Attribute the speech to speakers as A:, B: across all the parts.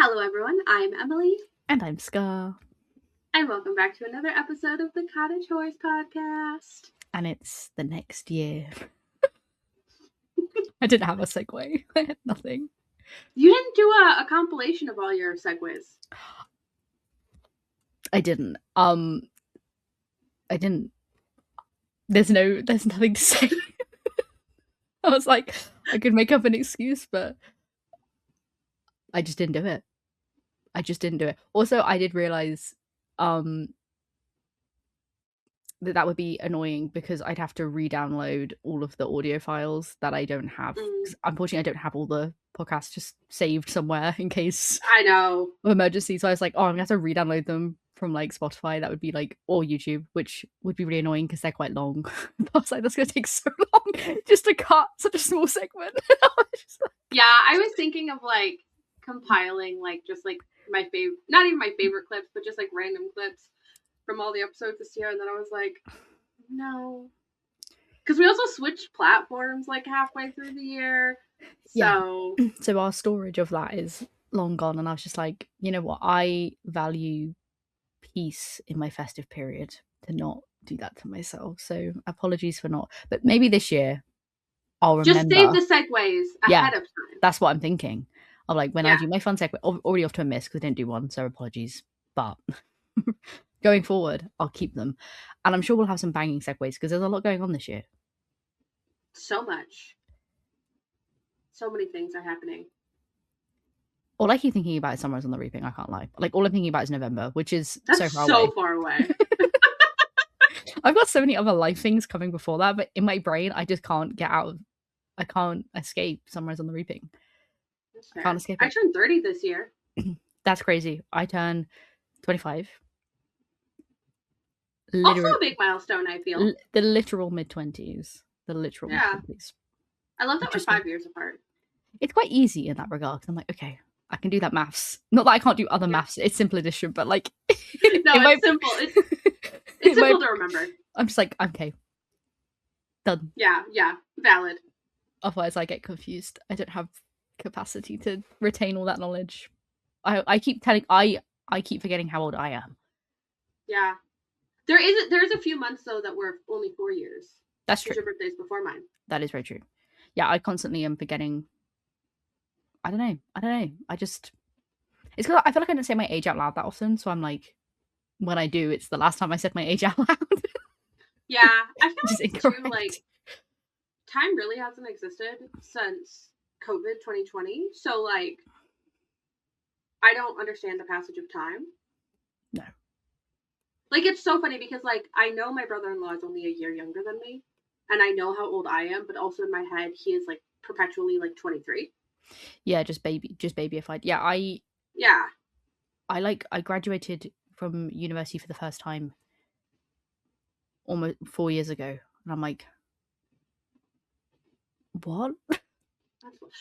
A: Hello everyone, I'm Emily.
B: And I'm Scar.
A: And welcome back to another episode of the Cottage Horse Podcast.
B: And it's the next year. I didn't have a segue. I had nothing.
A: You didn't do a compilation of all your segues.
B: I didn't. I didn't. There's nothing to say. I was like, I could make up an excuse, but I just didn't do it. Also, I did realize that would be annoying because I'd have to re-download all of the audio files that I don't have. Unfortunately, I don't have all the podcasts just saved somewhere in case
A: I know
B: of emergency. So I was like, oh, I'm gonna have to re-download them from like Spotify. That would be like, or YouTube, which would be really annoying because they're quite long. I was like, that's gonna take so long just to cut such a small segment.
A: Yeah, I was thinking of like compiling like just like my favorite, not even my favorite clips, but just like random clips from all the episodes this year, and then I was like, no, because we also switched platforms like halfway through the year. So
B: yeah, so our storage of that is long gone, and I was just like, you know what, I value peace in my festive period to not do that to myself. So apologies for not, but maybe this year I'll remember.
A: Just save the segues ahead of time.
B: That's what I'm thinking. I'm like, when I do my fun segue, already off to a miss because I didn't do one, so apologies. But going forward, I'll keep them. And I'm sure we'll have some banging segues because there's a lot going on this year.
A: So much. So many things are happening.
B: All I keep thinking about is Sunrise on the Reaping, I can't lie. Like, all I'm thinking about is November, which is
A: That's
B: so
A: far away.
B: I've got so many other life things coming before that, but in my brain, I just can't get out of... I can't escape Sunrise on the Reaping. I can't escape it.
A: I turned 30 this year.
B: That's crazy. I turn 25.
A: Also a big milestone, I feel.
B: The literal mid-20s. The literal mid-20s.
A: I love that we're 5 years apart.
B: It's quite easy in that regard. I'm like, okay, I can do that maths. Not that I can't do other maths. It's simple addition, but like...
A: No, it's simple. It's simple to remember.
B: I'm just like, okay. Done.
A: Yeah, valid.
B: Otherwise I get confused. I don't have capacity to retain all that knowledge. I keep forgetting how old I am.
A: Yeah. There's a few months though that were only 4 years.
B: That's true.
A: Your birthday's before mine.
B: That is very true. Yeah, I constantly am forgetting. I don't know. It's because I feel like I don't say my age out loud that often, so I'm like, when I do, it's the last time I said my age out loud.
A: Yeah, I feel like too, like, time really hasn't existed since COVID 2020. So like, I don't understand the passage of time.
B: No.
A: Like, it's so funny because like I know my brother-in-law is only a year younger than me, and I know how old I am, but also in my head he is like perpetually like 23.
B: Yeah, just babyified. Yeah, I graduated from university for the first time almost 4 years ago, and I'm like, what?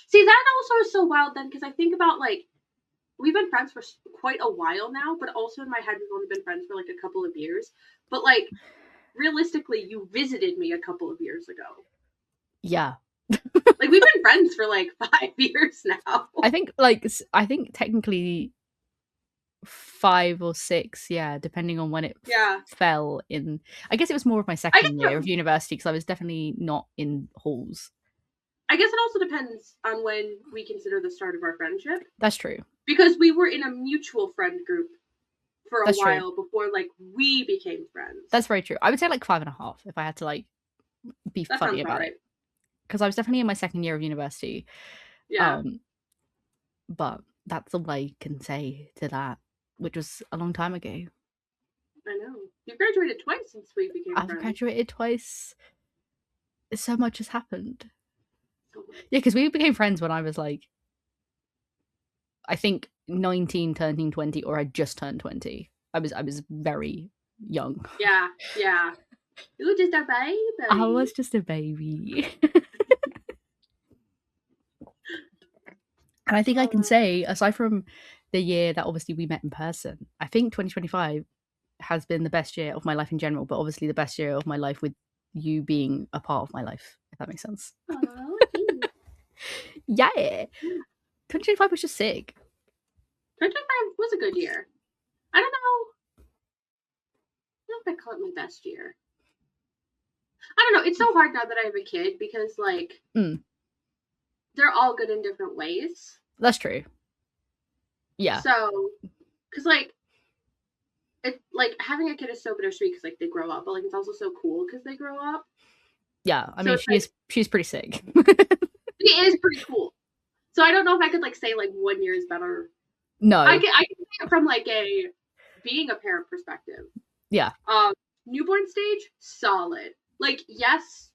A: See, that also is so wild then, because I think about like, we've been friends for quite a while now, but also in my head we've only been friends for like a couple of years. But like, realistically, you visited me a couple of years ago.
B: Yeah.
A: Like, we've been friends for like 5 years now.
B: I think technically 5 or 6, yeah, depending on when it fell in. I guess it was more of my second year of university because I was definitely not in halls.
A: I guess it also depends on when we consider the start of our friendship.
B: That's true.
A: Because we were in a mutual friend group for a while before like we became friends.
B: That's very true. I would say like 5.5 if I had to like be funny about it. Because I was definitely in my second year of university.
A: Yeah.
B: But that's all I can say to that, which was a long time ago.
A: I know. You've graduated twice since we became friends.
B: I've graduated twice. So much has happened. Yeah, because we became friends when I was like, I think 19, turning 20, or I just turned 20. I was very young.
A: Yeah. You were just a baby.
B: I was just a baby. And I think I can say, aside from the year that obviously we met in person, I think 2025 has been the best year of my life in general, but obviously the best year of my life with you being a part of my life, if that makes sense.
A: Oh,
B: yeah. 2025 was just sick.
A: kind of was a good year. I don't know. I don't know if I call it my best year. I don't know. It's so hard now that I have a kid because like they're all good in different ways.
B: That's true. Yeah.
A: So, because like it like having a kid is so bittersweet because like they grow up, but like it's also so cool because they grow up.
B: Yeah. I
A: So
B: mean,
A: it's
B: she's pretty sick.
A: it is pretty cool. So I don't know if I could like say like 1 year is better.
B: No.
A: I can say it from like a being a parent perspective.
B: Yeah.
A: Newborn stage, solid. Like, yes,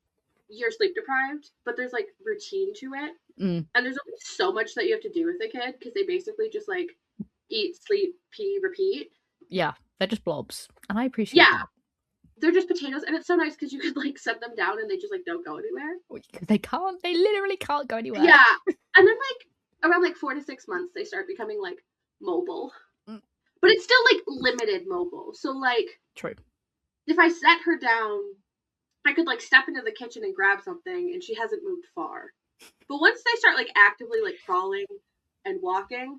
A: you're sleep deprived, but there's like routine to it. And there's only so much that you have to do with a kid because they basically just like eat, sleep, pee, repeat.
B: Yeah, they're just blobs. And I appreciate that.
A: They're just potatoes, and it's so nice because you could like set them down and they just like don't go anywhere.
B: They literally can't go anywhere.
A: Yeah. And then like around like 4 to 6 months they start becoming like mobile. But it's still like limited mobile. So like
B: true.
A: If I set her down, I could like step into the kitchen and grab something and she hasn't moved far. But once they start like actively like crawling and walking,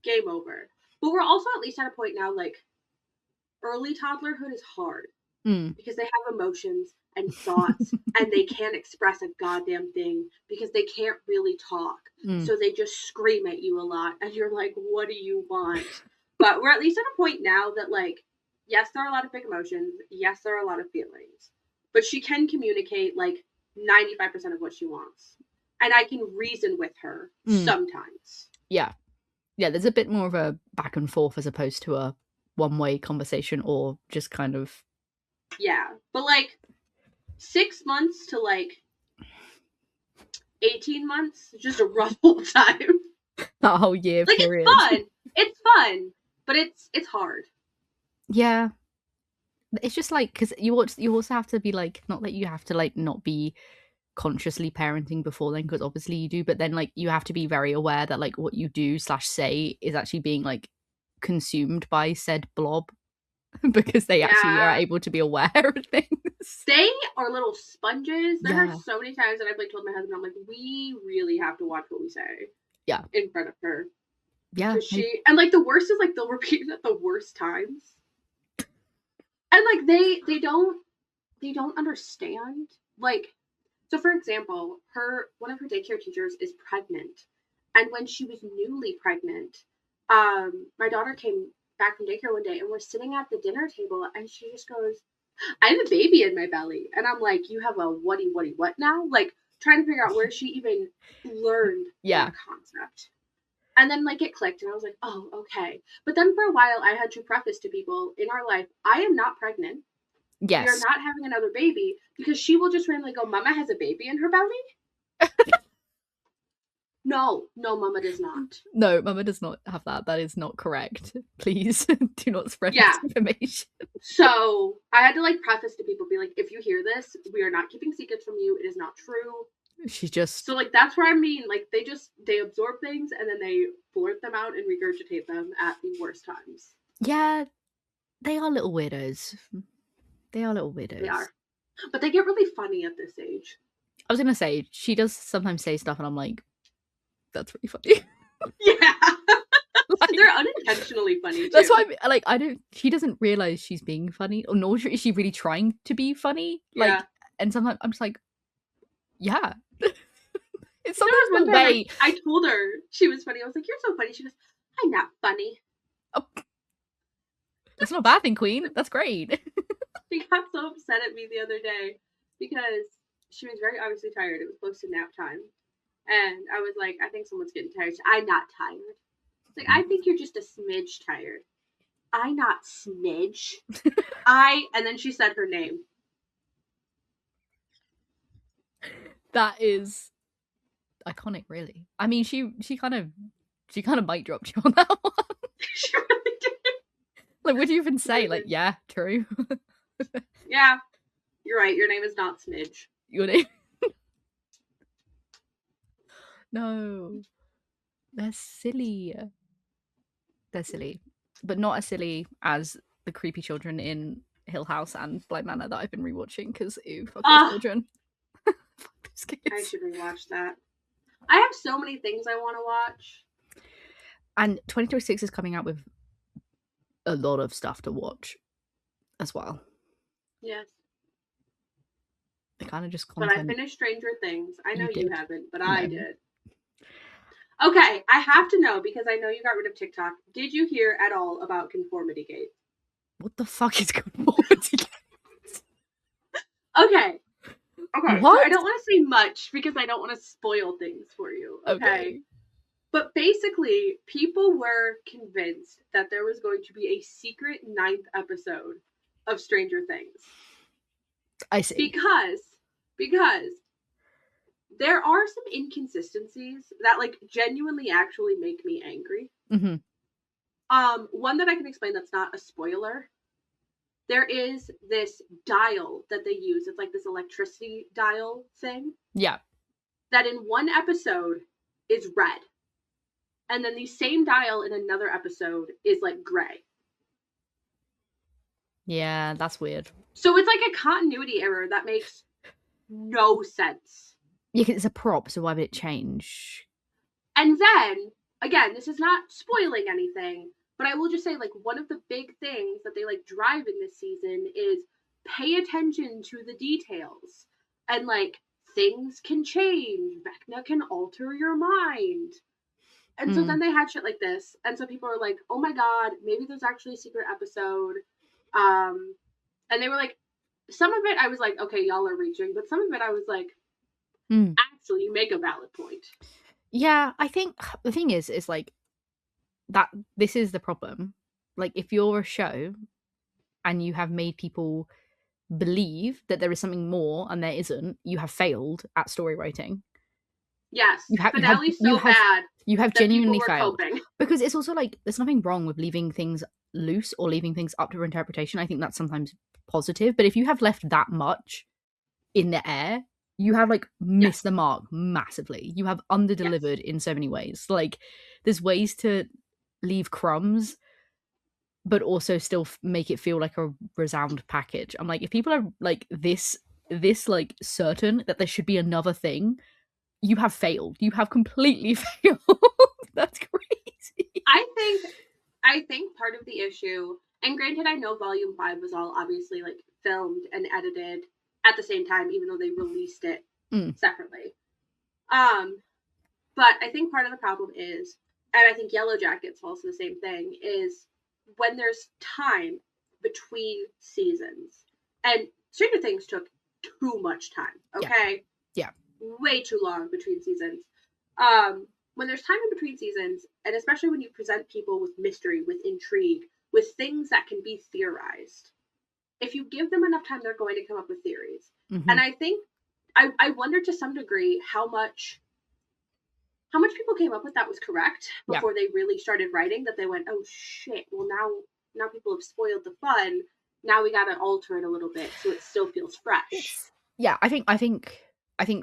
A: game over. But we're also at least at a point now like early toddlerhood is hard because they have emotions and thoughts and they can't express a goddamn thing because they can't really talk. So they just scream at you a lot and you're like, what do you want? But we're at least at a point now that like, yes, there are a lot of big emotions. Yes, there are a lot of feelings. But she can communicate like 95% of what she wants. And I can reason with her sometimes.
B: Yeah. Yeah, there's a bit more of a back and forth as opposed to a one-way conversation or just kind of...
A: Yeah. But like 6 months to like 18 months, just a rough whole time.
B: That whole year
A: like,
B: period.
A: It's fun. It's fun. But it's hard.
B: Yeah. It's just like, because you also have to be like, not that you have to like not be consciously parenting before then, because obviously you do, but then like you have to be very aware that like what you do / say is actually being like consumed by said blob because they actually are able to be aware of things.
A: They are little sponges. There are so many times that I've like told my husband, I'm like, we really have to watch what we say.
B: Yeah.
A: In front of her.
B: Yeah.
A: And like the worst is like they'll repeat it at the worst times. And like they don't understand. Like, so for example, one of her daycare teachers is pregnant. And when she was newly pregnant, my daughter came back from daycare one day and we're sitting at the dinner table and she just goes, I have a baby in my belly. And I'm like, you have a what now? Like trying to figure out where she even learned that concept. And then like it clicked and I was like, oh, okay. But then for a while I had to preface to people in our life, I am not pregnant.
B: Yes.
A: We are not having another baby because she will just randomly go, Mama has a baby in her belly? No, Mama does not.
B: No, Mama does not have that. That is not correct. Please do not spread this information.
A: So I had to like preface to people, be like, if you hear this, we are not keeping secrets from you. It is not true.
B: She just...
A: So like that's where I mean, like they absorb things and then they blurt them out and regurgitate them at the worst times.
B: Yeah, they are little weirdos. They are.
A: But they get really funny at this age.
B: I was gonna say, she does sometimes say stuff and I'm like, that's really funny.
A: Yeah. Like, they're unintentionally funny too.
B: That's why she doesn't realize she's being funny, or nor is she really trying to be funny. Like, and sometimes I'm just like, yeah. It's sometimes the way
A: I told her she was funny. I was like, you're so funny. She goes, I'm not funny.
B: Oh. That's not a bad thing, Queen. That's great.
A: She got so upset at me the other day because she was very obviously tired. It was close to nap time. And I was like, I think someone's getting tired. I'm not tired. It's like, I think you're just a smidge tired. I not smidge. And then she said her name.
B: That is iconic, really. I mean, she kind of mic dropped you on that one.
A: She really did.
B: Like, what do you even say? Like, yeah, true.
A: Yeah, you're right. Your name is not Smidge.
B: Your name? No. They're silly. They're silly. But not as silly as the creepy children in Hill House and Blind Manor that I've been rewatching, because ew, fuck those children. Fuck those kids.
A: I should rewatch that. I have so many things I want to watch.
B: And 2026 is coming out with a lot of stuff to watch as well.
A: Yes.
B: The kind of just
A: But I
B: content
A: finished Stranger Things. I know
B: you
A: you
B: did.
A: haven't, but
B: I
A: I
B: know.
A: did. Okay, I have to know because I know you got rid of TikTok. Did you hear at all about Conformity Gate?
B: What the fuck is Conformity Gate?
A: Okay. Okay, so I
B: What?
A: don't want to say much because I don't want to spoil things for you, okay?
B: Okay.
A: But basically, people were convinced that there was going to be a secret 9th episode of Stranger Things.
B: I see.
A: Because there are some inconsistencies that like genuinely actually make me angry.
B: Mm-hmm.
A: One that I can explain that's not a spoiler. There is this dial that they use. It's like this electricity dial thing.
B: Yeah.
A: That in one episode is red. And then the same dial in another episode is like gray.
B: Yeah, that's weird.
A: So it's like a continuity error that makes no sense.
B: Yeah, because it's a prop, so why would it change?
A: And then, again, this is not spoiling anything, but I will just say, like, one of the big things that they like drive in this season is pay attention to the details. And like things can change. Vecna can alter your mind. And so then they had shit like this. And so people were like, oh my god, maybe there's actually a secret episode. And they were like, some of it I was like, okay, y'all are reaching, but some of it I was like, actually, you make a valid point.
B: Yeah, I think the thing is like that this is the problem. Like, if you're a show and you have made people believe that there is something more and there isn't, you have failed at story writing.
A: Yes,
B: You have
A: finale's so bad that
B: genuinely
A: people were
B: failed.
A: coping.
B: Because it's also like there's nothing wrong with leaving things loose or leaving things up to interpretation. I think that's sometimes positive. But if you have left that much in the air, you have like missed the mark massively. You have underdelivered in so many ways. Like, there's ways to leave crumbs but also still make it feel like a resound package. I'm like, if people are like this like certain that there should be another thing, you have failed. You have completely failed. That's crazy.
A: I think part of the issue, and granted, I know Volume 5 was all obviously like filmed and edited at the same time, even though they released it separately. But I think part of the problem is, and I think Yellow Jackets falls to the same thing, is when there's time between seasons. And Stranger Things took too much time, okay?
B: Yeah.
A: Way too long between seasons. When there's time in between seasons, and especially when you present people with mystery, with intrigue, with things that can be theorized, if you give them enough time, they're going to come up with theories.
B: Mm-hmm.
A: And I think I wonder to some degree how much people came up with that was correct before they really started writing, that they went, oh shit, well now people have spoiled the fun. Now we gotta alter it a little bit so it still feels fresh.
B: Yeah, I think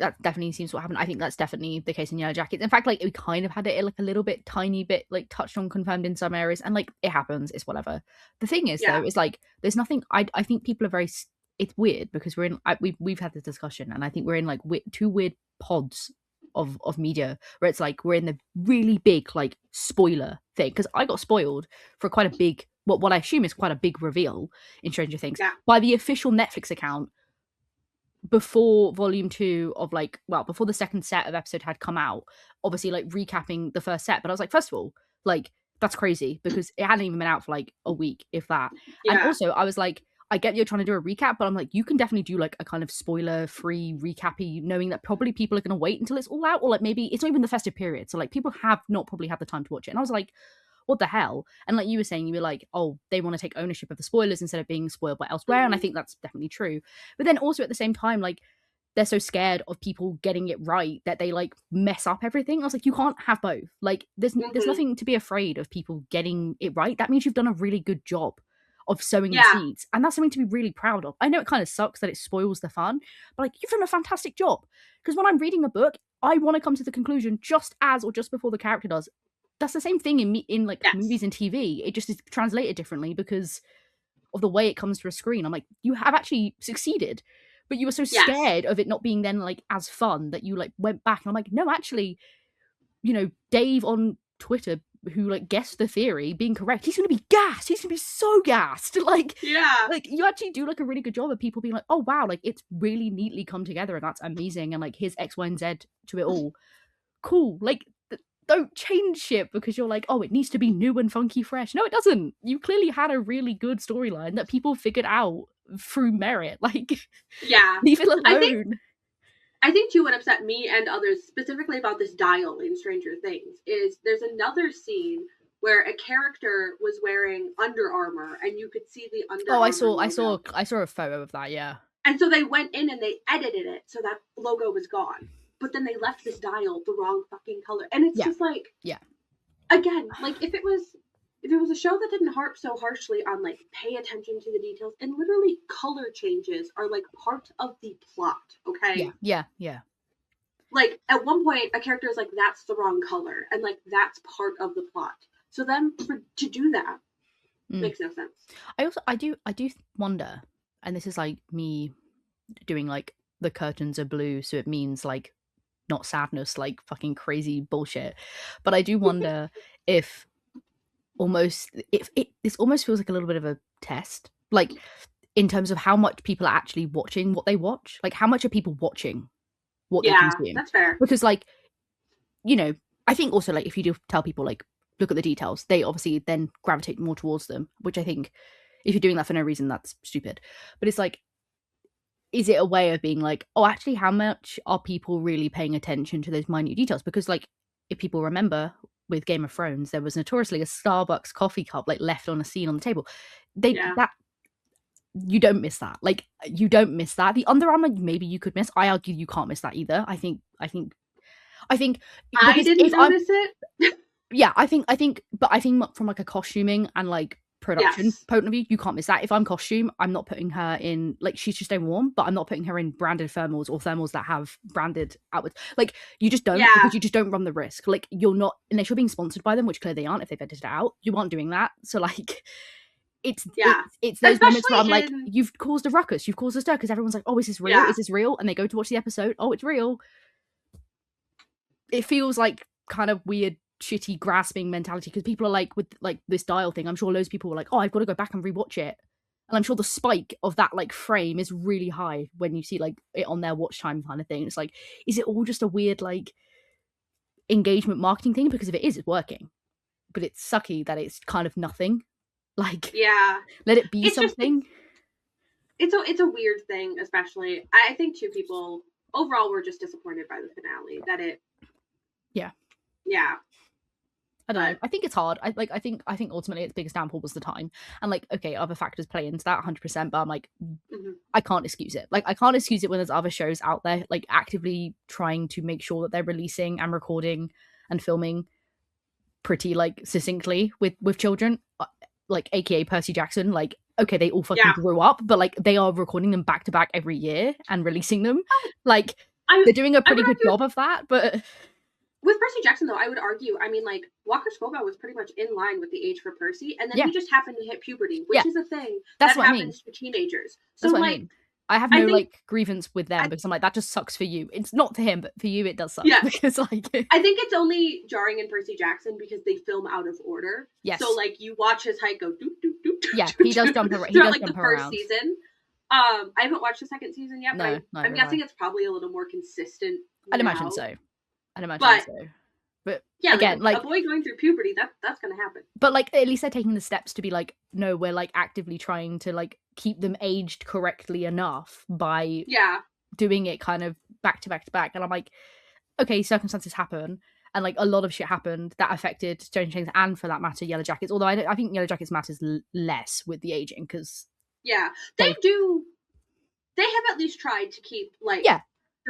B: that definitely seems what happened. I think that's definitely the case in Yellow Jackets. In fact, like, we kind of had it like a little bit, tiny bit, like touched on, confirmed in some areas, and like it happens. It's whatever. The thing is, though, is like there's nothing. I think people are very. It's weird because we're in. We've had this discussion, and I think we're in like two weird pods of media where it's like we're in the really big like spoiler thing, because I got spoiled for quite a big, what I assume is quite a big reveal in Stranger Things by the official Netflix account before volume 2 of like, well, before the second set of episode had come out, obviously like recapping the first set. But I was like, first of all, like, that's crazy because it hadn't even been out for like a week, if that. And also I was like, I get you're trying to do a recap, but I'm like, you can definitely do like a kind of spoiler free recappy, knowing that probably people are going to wait until it's all out, or like maybe it's not even the festive period, so like people have not probably had the time to watch it. And I was like, what the hell? And like you were saying, you were like, oh, they want to take ownership of the spoilers instead of being spoiled by elsewhere. And I think that's definitely true. But then also at the same time, like, they're so scared of people getting it right that they like mess up everything. I was like, you can't have both. Like, there's nothing to be afraid of people getting it right. That means you've done a really good job of sowing the seeds, and that's something to be really proud of. I know it kind of sucks that it spoils the fun, but like, you've done a fantastic job. Because when I'm reading a book, I want to come to the conclusion just as or just before the character does. That's the same thing in like movies and TV. It just is translated differently because of the way it comes to a screen. I'm like, you have actually succeeded, but you were so scared of it not being then like as fun that you like went back. And I'm like, no, actually, you know, Dave on Twitter who like guessed the theory being correct, he's gonna be gassed. He's gonna be so gassed. Like you actually do like a really good job of people being like, oh wow, like it's really neatly come together and that's amazing. And like here's X, Y, and Z to it all. Cool. Like don't change shit because you're like, oh, it needs to be new and funky fresh. No, it doesn't. You clearly had a really good storyline that people figured out through merit. Like, leave it alone.
A: I think too what upset me and others specifically about this dial in Stranger Things is there's another scene where a character was wearing Under Armour and you could see the Under Armour logo.
B: I saw a photo of that, yeah.
A: And so they went in and they edited it so that logo was gone. But then they left this dial the wrong fucking color. And it's just like, again, like if it was a show that didn't harp so harshly on like pay attention to the details, and literally color changes are like part of the plot, okay?
B: Yeah.
A: Like at one point a character is like, that's the wrong color, and like that's part of the plot. So then to do that makes no sense.
B: I do wonder, and this is like me doing like the curtains are blue, so it means like not sadness, like fucking crazy bullshit. But I do wonder if this almost feels like a little bit of a test, like in terms of how much people are actually watching what they watch. Like how much are people watching what they consume?
A: That's fair.
B: Because like, you know, I think also like if you do tell people like look at the details, they obviously then gravitate more towards them, which I think if you're doing that for no reason, that's stupid. But it's like, is it a way of being like, oh, actually, how much are people really paying attention to those minute details? Because like, if people remember with Game of Thrones, there was notoriously a Starbucks coffee cup like left on a scene on the table. That you don't miss that. Like you don't miss that. The Under Armour maybe you could miss. I argue you can't miss that either. I think
A: I didn't notice it.
B: Yeah, I think from like a costuming and like production point of view, you can't miss that. If I'm costume, I'm not putting her in like she's just staying warm, but I'm not putting her in branded thermals or thermals that have branded outwards. Like you just don't because you just don't run the risk. Like you're not unless you're being sponsored by them, which clearly they aren't if they've edited it out. You aren't doing that. So like it's those moments where I'm like, you've caused a ruckus, you've caused a stir because everyone's like, oh, is this real? Is this real? And they go to watch the episode, oh, it's real. It feels like kind of weird shitty grasping mentality because people are like with like this dial thing, I'm sure loads of people were like, oh, I've got to go back and rewatch it, and I'm sure the spike of that like frame is really high when you see like it on their watch time kind of thing. It's like, is it all just a weird like engagement marketing thing? Because if it is, it's working, but it's sucky that it's kind of nothing. Like let it be something.
A: It's a weird thing, especially I think two people overall were just disappointed by the finale that it
B: I don't know. I think it's hard. I think ultimately its biggest downfall was the time. And like, okay, other factors play into that 100%, but I'm like, I can't excuse it. Like, I can't excuse it when there's other shows out there like actively trying to make sure that they're releasing and recording and filming pretty like succinctly with children, like AKA Percy Jackson. Like, okay, they all fucking grew up, but like they are recording them back to back every year and releasing them. Like, they're doing a pretty good job of that, but.
A: With Percy Jackson, though, I would argue, I mean, like, Walker Scobell was pretty much in line with the age for Percy, and then he just happened to hit puberty, which is a thing that happens to teenagers. So,
B: that's what I mean. I have no, like, grievance with them, because I'm like, that just sucks for you. It's not for him, but for you, it does suck.
A: Yeah.
B: Because, like...
A: I think it's only jarring in Percy Jackson because they film out of order.
B: Yes.
A: So, like, you watch his height go doop, doop, doop, doop.
B: Yeah, he does jump around. He does jump around.
A: First season. I haven't watched the second season yet, but I'm guessing it's probably a little more consistent
B: I'd imagine so. But
A: yeah,
B: again, like
A: a boy going through puberty, that's gonna happen.
B: But like, at least they're taking the steps to be like, no, we're like actively trying to like keep them aged correctly enough by doing it kind of back to back to back. And I'm like, okay, circumstances happen, and like a lot of shit happened that affected Stranger Things and, for that matter, Yellow Jackets. Although I think Yellow Jackets matters less with the aging because
A: they do. They have at least tried to keep like the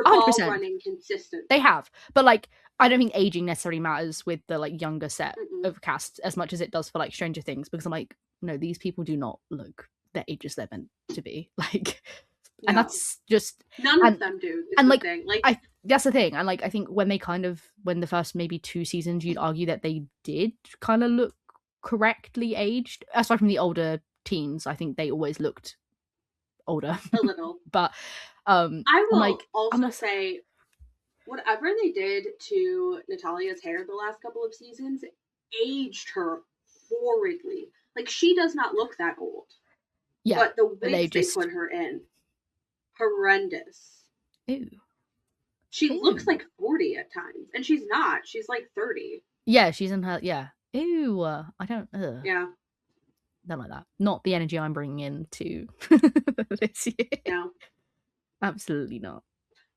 B: 100%.
A: ball running consistent.
B: They have, but like, I don't think aging necessarily matters with the like younger set of cast as much as it does for like Stranger Things, because I'm like, no, these people do not look the ages they're meant to be. Like, and that's just
A: none of them do.
B: And like, that's the thing. And like, I think when the first maybe 2 seasons, you'd argue that they did kind of look correctly aged. Aside from the older teens, I think they always looked older
A: a little.
B: But
A: I will also say, whatever they did to Natalia's hair the last couple of seasons, aged her horridly. Like, she does not look that old.
B: Yeah,
A: But the
B: but they
A: wigs they
B: just
A: put her in, horrendous.
B: ew.
A: She looks
B: Ew.
A: like 40 at times, and she's not. She's like 30.
B: Yeah, she's in her Ew. I don't
A: Yeah.
B: don't like that. Not the energy I'm bringing into this year.
A: No.
B: Absolutely not.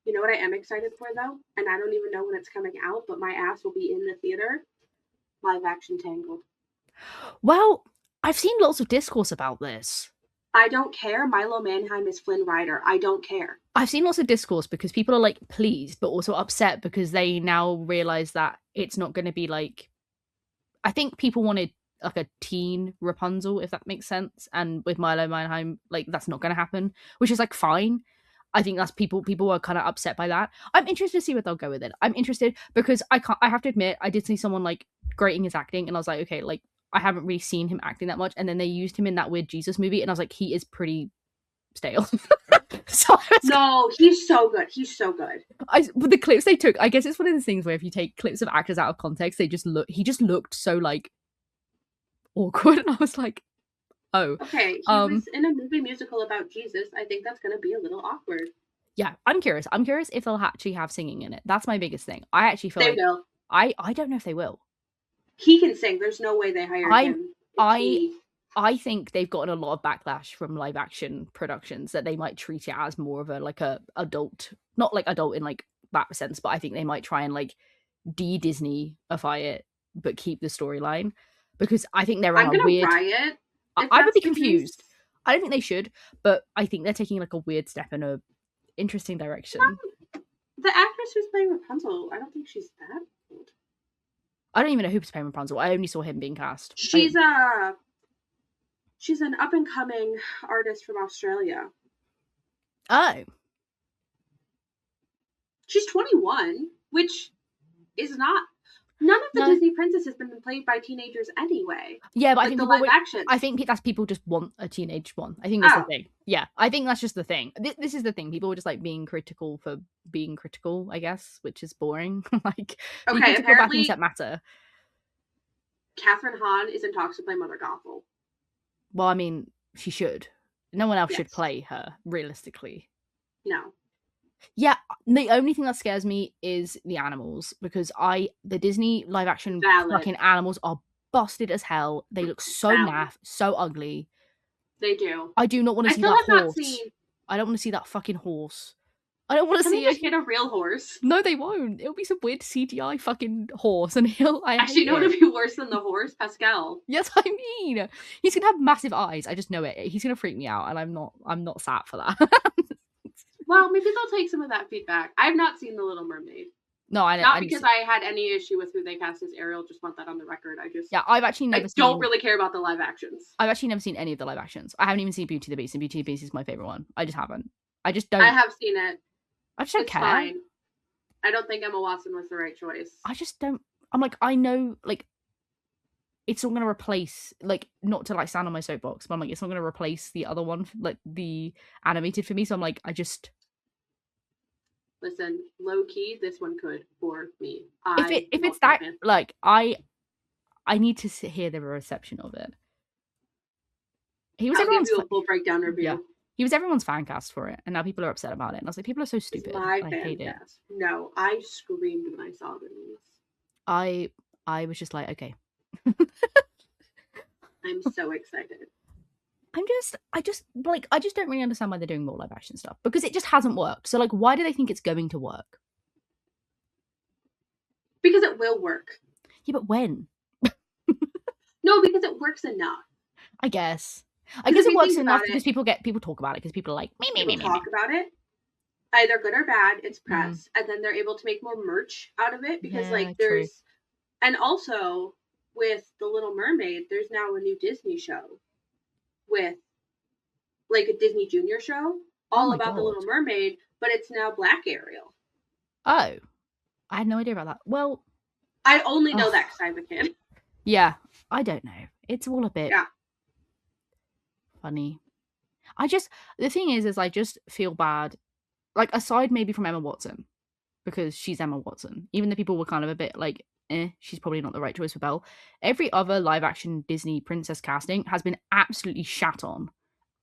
A: You know what I am excited for though? And I don't even know when it's coming out, but my ass will be in the theater. Live action Tangled.
B: Well, I've seen lots of discourse about this.
A: I don't care. Milo Manheim is Flynn Rider. I don't care.
B: I've seen lots of discourse because people are like pleased, but also upset because they now realize that it's not going to be like. I think people wanted like a teen Rapunzel, if that makes sense. And with Milo Manheim, like that's not going to happen, which is like fine. I think that's people are kind of upset by that. I'm interested to see where they'll go with it. I'm interested because I have to admit, I did see someone like grading his acting, and I was like, okay, like I haven't really seen him acting that much. And then they used him in that weird Jesus movie, and I was like, he is pretty stale. So
A: no, he's so good. He's so good.
B: But the clips they took, I guess it's one of those things where if you take clips of actors out of context, he just looked so like awkward, and I was like, oh,
A: okay, he was in a movie musical about Jesus. I think that's going to be a little awkward.
B: Yeah, I'm curious if they'll actually have singing in it. That's my biggest thing. I actually feel
A: they
B: like
A: will.
B: I don't know if they will.
A: He can sing. There's no way they hired him.
B: I think they've gotten a lot of backlash from live action productions that they might treat it as more of a like a adult, not like adult in like that sense, but I think they might try and like de-Disney-ify it but keep the storyline, because I think they're on a weird
A: riot.
B: I would be confused. I don't think they should, but I think they're taking like a weird step in a interesting direction.
A: The actress who's playing Rapunzel, I don't think she's that old.
B: I don't even know who's playing Rapunzel. I only saw him being cast.
A: She's an up and coming artist from Australia.
B: Oh.
A: She's 21, which is not. None of the Disney princesses have been played by teenagers anyway.
B: Yeah, but
A: like
B: I think that's people just want a teenage one. I think that's the thing. Yeah, I think that's just the thing. This is the thing. People are just like being critical for being critical, I guess, which is boring. Like,
A: okay,
B: you need to go back and things that matter.
A: Kathryn Hahn is in talks to play Mother Gothel.
B: Well, I mean, she should. No one else should play her, realistically.
A: No.
B: Yeah, the only thing that scares me is the animals, because the Disney live action fucking animals are busted as hell. They look so naff, so ugly.
A: They do.
B: I do not want to see that horse. I don't want to see that fucking horse. I don't want to see
A: get a real horse.
B: No, they won't. It'll be some weird CGI fucking horse, and
A: actually know it'll be worse than the horse, Pascal.
B: Yes, I mean, he's gonna have massive eyes. I just know it. He's gonna freak me out, and I'm not sat for that.
A: Well, maybe they'll take some of that feedback. I've not seen The Little Mermaid.
B: No, I don't.
A: Not because I had any issue with who they cast as Ariel. Just want that on the record.
B: I've actually never.
A: I don't really care about the live actions.
B: I've actually never seen any of the live actions. I haven't even seen Beauty and the Beast, and Beauty and the Beast is my favorite one. I just haven't. I just don't.
A: I have seen it.
B: I just don't care.
A: Fine. I don't think Emma Watson was the right choice.
B: I just don't. I'm like, I know, like, it's not going to replace, like, not to like stand on my soapbox, but I'm like, it's not going to replace the other one, like the animated for me. So I'm like, I just.
A: Listen, low key, this one could for me.
B: If it's that, like, I need to hear the reception of it.
A: He was everyone's give you a full breakdown review.
B: Yeah. He was everyone's fan cast for it, and now people are upset about it. And I was like, people are so stupid.
A: I hate it. No, I screamed when I saw the news.
B: I was just like, okay.
A: I'm so excited.
B: I just don't really understand why they're doing more live action stuff, because it just hasn't worked. So like, why do they think it's going to work?
A: Because it will work.
B: Yeah, but when?
A: No, because it works enough.
B: I guess it works enough because people talk about it, because people are like me.
A: Talk about it. Either good or bad, it's press, and then they're able to make more merch out of it because there's, and also with The Little Mermaid, there's now a new Disney show with like a Disney Junior show all about The Little Mermaid, but it's now Black Ariel.
B: Oh, I had no idea about that. Well,
A: I only know that because I'm a kid.
B: Yeah, I don't know. It's all a bit funny. The thing is I just feel bad, like, aside maybe from Emma Watson, because she's Emma Watson, even though people were kind of a bit like she's probably not the right choice for Belle. Every other live action Disney princess casting has been absolutely shat on.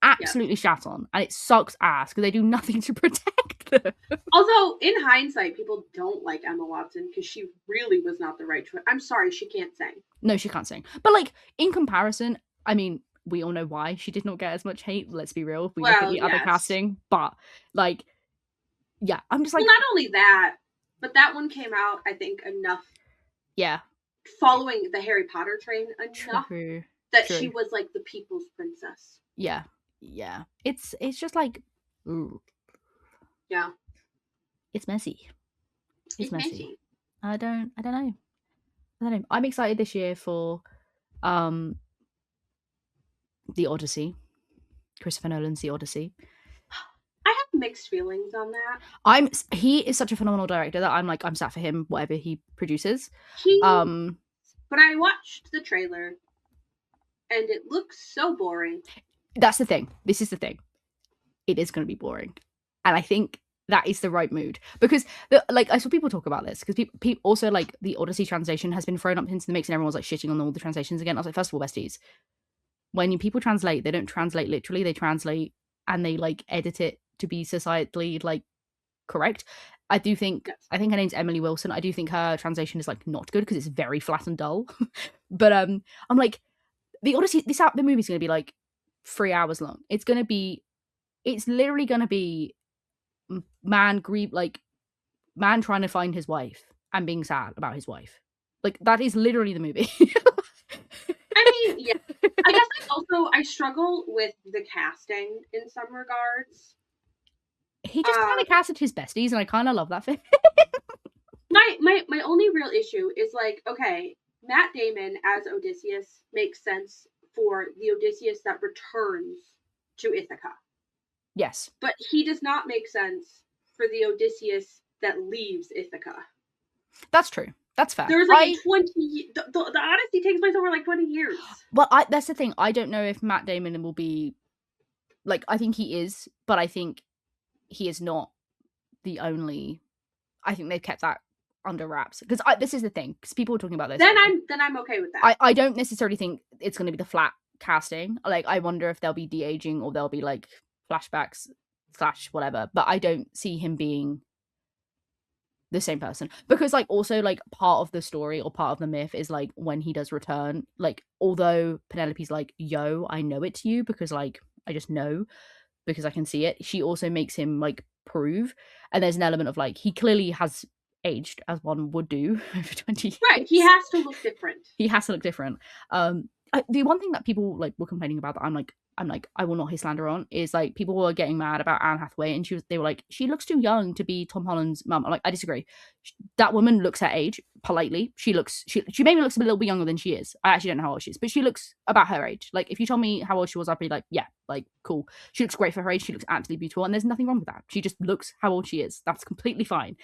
B: Absolutely shat on. And it sucks ass because they do nothing to protect them.
A: Although, in hindsight, people don't like Emma Watson because she really was not the right choice. I'm sorry, she can't sing.
B: No, she can't sing. But, like, in comparison, I mean, we all know why she did not get as much hate. Let's be real. We look at the other casting. But, like, yeah, I'm just like.
A: Well, not only that, but that one came out, I think, enough.
B: Yeah.
A: Following the Harry Potter train enough that she was like the people's princess.
B: Yeah. Yeah. It's just like. Ooh.
A: Yeah.
B: It's messy. It's messy. I don't know. I'm excited this year for the Odyssey. Christopher Nolan's The Odyssey.
A: I have mixed feelings on that.
B: He is such a phenomenal director that I'm sat for him, whatever he produces.
A: But I watched the trailer and it looks so boring.
B: That's the thing. This is the thing. It is going to be boring. And I think that is the right mood. Because, I saw people talk about this. Because people also, like, the Odyssey translation has been thrown up into the mix and everyone's, like, shitting on all the translations again. I was like, first of all, besties, when people translate, they don't translate literally. They translate and they, like, edit it to be societally, like, correct. I think her name's Emily Wilson. I do think her translation is, like, not good because it's very flat and dull. But I'm like, the Odyssey, the movie's going to be, like, 3 hours long. It's literally going to be man trying to find his wife and being sad about his wife. Like, that is literally the movie.
A: I mean, yeah. I guess I struggle with the casting in some regards.
B: He just kind of casted his besties, and I kind of love that for him.
A: My only real issue is, like, okay, Matt Damon as Odysseus makes sense for the Odysseus that returns to Ithaca.
B: Yes.
A: But he does not make sense for the Odysseus that leaves Ithaca.
B: That's true. That's fair.
A: There's like 20. The Odyssey takes place over like 20 years.
B: Well, that's the thing. I don't know if Matt Damon will be. Like, I think he is, but I think he is not the only. I think they've kept that under wraps because this is the thing. Because people were talking about this.
A: Then I'm okay with that.
B: I don't necessarily think it's going to be the flat casting. Like, I wonder if there'll be de-aging or there'll be like flashbacks / whatever. But I don't see him being the same person because, like, also, like, part of the story or part of the myth is, like, when he does return, like, although Penelope's like, yo, I know it's you because, like, I just know because I can see it, she also makes him, like, prove, and there's an element of, like, he clearly has aged as one would do over 20 years.
A: Right, he has to look different.
B: The one thing that people, like, were complaining about that I'm like I will not hate slander on is, like, people were getting mad about Anne Hathaway and they were like, she looks too young to be Tom Holland's mum. I'm like, I disagree. That woman looks her age politely. She maybe looks a little bit younger than she is. I actually don't know how old she is, but she looks about her age. Like, if you told me how old she was, I'd be like, yeah, like, cool. She looks great for her age. She looks absolutely beautiful, and there's nothing wrong with that. She just looks how old she is. That's completely fine.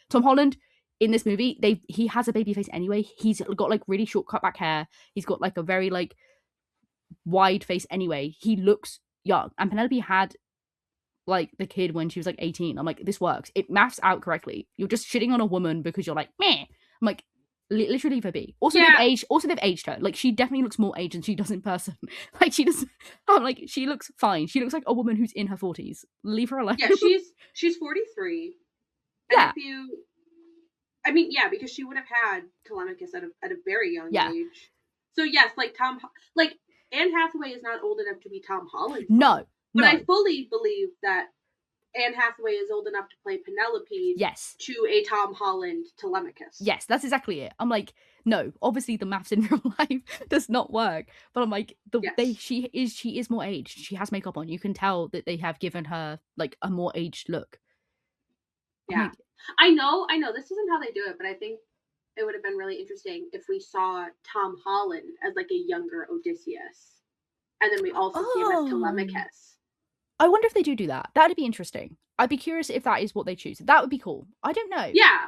B: Tom Holland in this movie, he has a baby face anyway. He's got, like, really short cut back hair. He's got, like, a very, like, wide face anyway. He looks young, and Penelope had, like, the kid when she was, like, 18. I'm like, this works. It maths out correctly. You're just shitting on a woman because you're like, meh. I'm like, literally leave her be. Also, they've aged her. Like, she definitely looks more aged than she does in person. Like, she does. I'm like, she looks fine. She looks like a woman who's in her 40s. Leave her alone.
A: Yeah, she's 43.
B: Yeah.
A: Because she would have had Telemachus at a very young age. So yes, like Anne Hathaway is not old enough to be Tom Holland.
B: No.
A: I fully believe that Anne Hathaway is old enough to play Penelope.
B: Yes.
A: To a Tom Holland Telemachus.
B: Yes, that's exactly it. I'm like, no, obviously the maths in real life does not work. But I'm like, she is more aged. She has makeup on. You can tell that they have given her, like, a more aged look.
A: Yeah. Like, I know this isn't how they do it, but I think it would have been really interesting if we saw Tom Holland as, like, a younger Odysseus. And then we also see him as Telemachus.
B: I wonder if they do that. That'd be interesting. I'd be curious if that is what they choose. That would be cool. I don't know.
A: Yeah.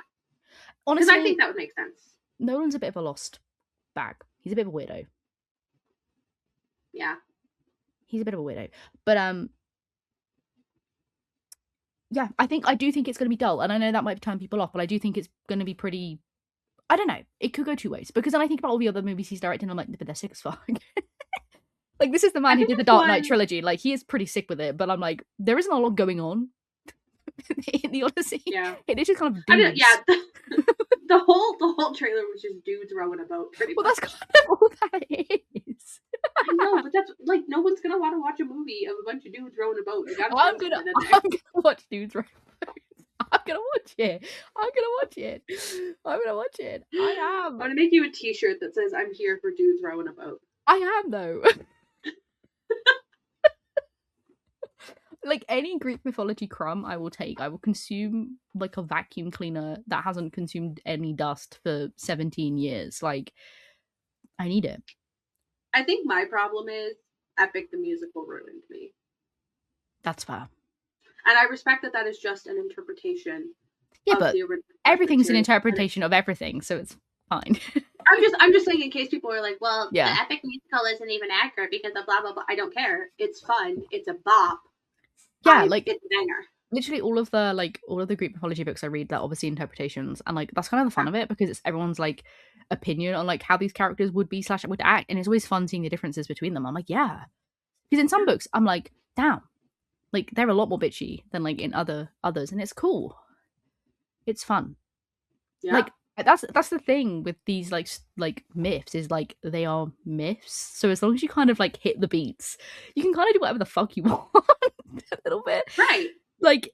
B: Honestly,
A: because I think that would make sense.
B: Nolan's a bit of a lost bag. He's a bit of a weirdo.
A: Yeah.
B: He's a bit of a weirdo. But, yeah, I do think it's going to be dull. And I know that might turn people off, but I do think it's going to be pretty I don't know. It could go two ways because then I think about all the other movies he's directing. I'm like, but they're sick as fuck. Like, this is the
A: I
B: man who
A: think
B: did the
A: it's
B: Dark Knight
A: one.
B: trilogy. Like, he is pretty sick with it. But I'm like, there isn't a lot going on in the Odyssey.
A: Yeah.
B: It is just kind of
A: I
B: dudes.
A: mean, yeah. The whole trailer was just dudes rowing a boat, pretty
B: Well,
A: much.
B: that's kind of all that is.
A: I know, but that's like no one's gonna want to watch a movie of a bunch of dudes rowing a boat. You gotta
B: I'm
A: throw
B: gonna
A: something in there.
B: watch dudes row boats. I'm gonna watch it. I'm gonna watch it. I'm gonna watch it. I
A: I'm
B: am.
A: gonna make you a T-shirt that says "I'm here for dudes rowing a boat."
B: I am though. Like any Greek mythology crumb I will take. I will consume like a vacuum cleaner that hasn't consumed any dust for 17 years. Like, I need it.
A: I think my problem is Epic the musical ruined me,
B: That's fair.
A: and I respect that is just an interpretation.
B: Yeah,
A: of
B: but
A: the original
B: everything's an
A: material.
B: interpretation of everything, so it's fine.
A: I'm just saying in case people are like, well,
B: Yeah.
A: the Epic musical isn't even accurate because of blah blah blah. I don't care. It's fun. It's a bop.
B: Yeah, like
A: it's a banger.
B: literally all of the Greek mythology books I read, they're obviously interpretations, and like that's kind of the fun of it because it's everyone's like opinion on like how these characters would be / would act, and it's always fun seeing the differences between them. I'm like, yeah, because in some books I'm like, damn, like they're a lot more bitchy than like in others, and it's cool. It's fun.
A: Yeah.
B: Like that's the thing with these like myths is like they are myths. So as long as you kind of like hit the beats, you can kind of do whatever the fuck you want a little bit.
A: Right.
B: Like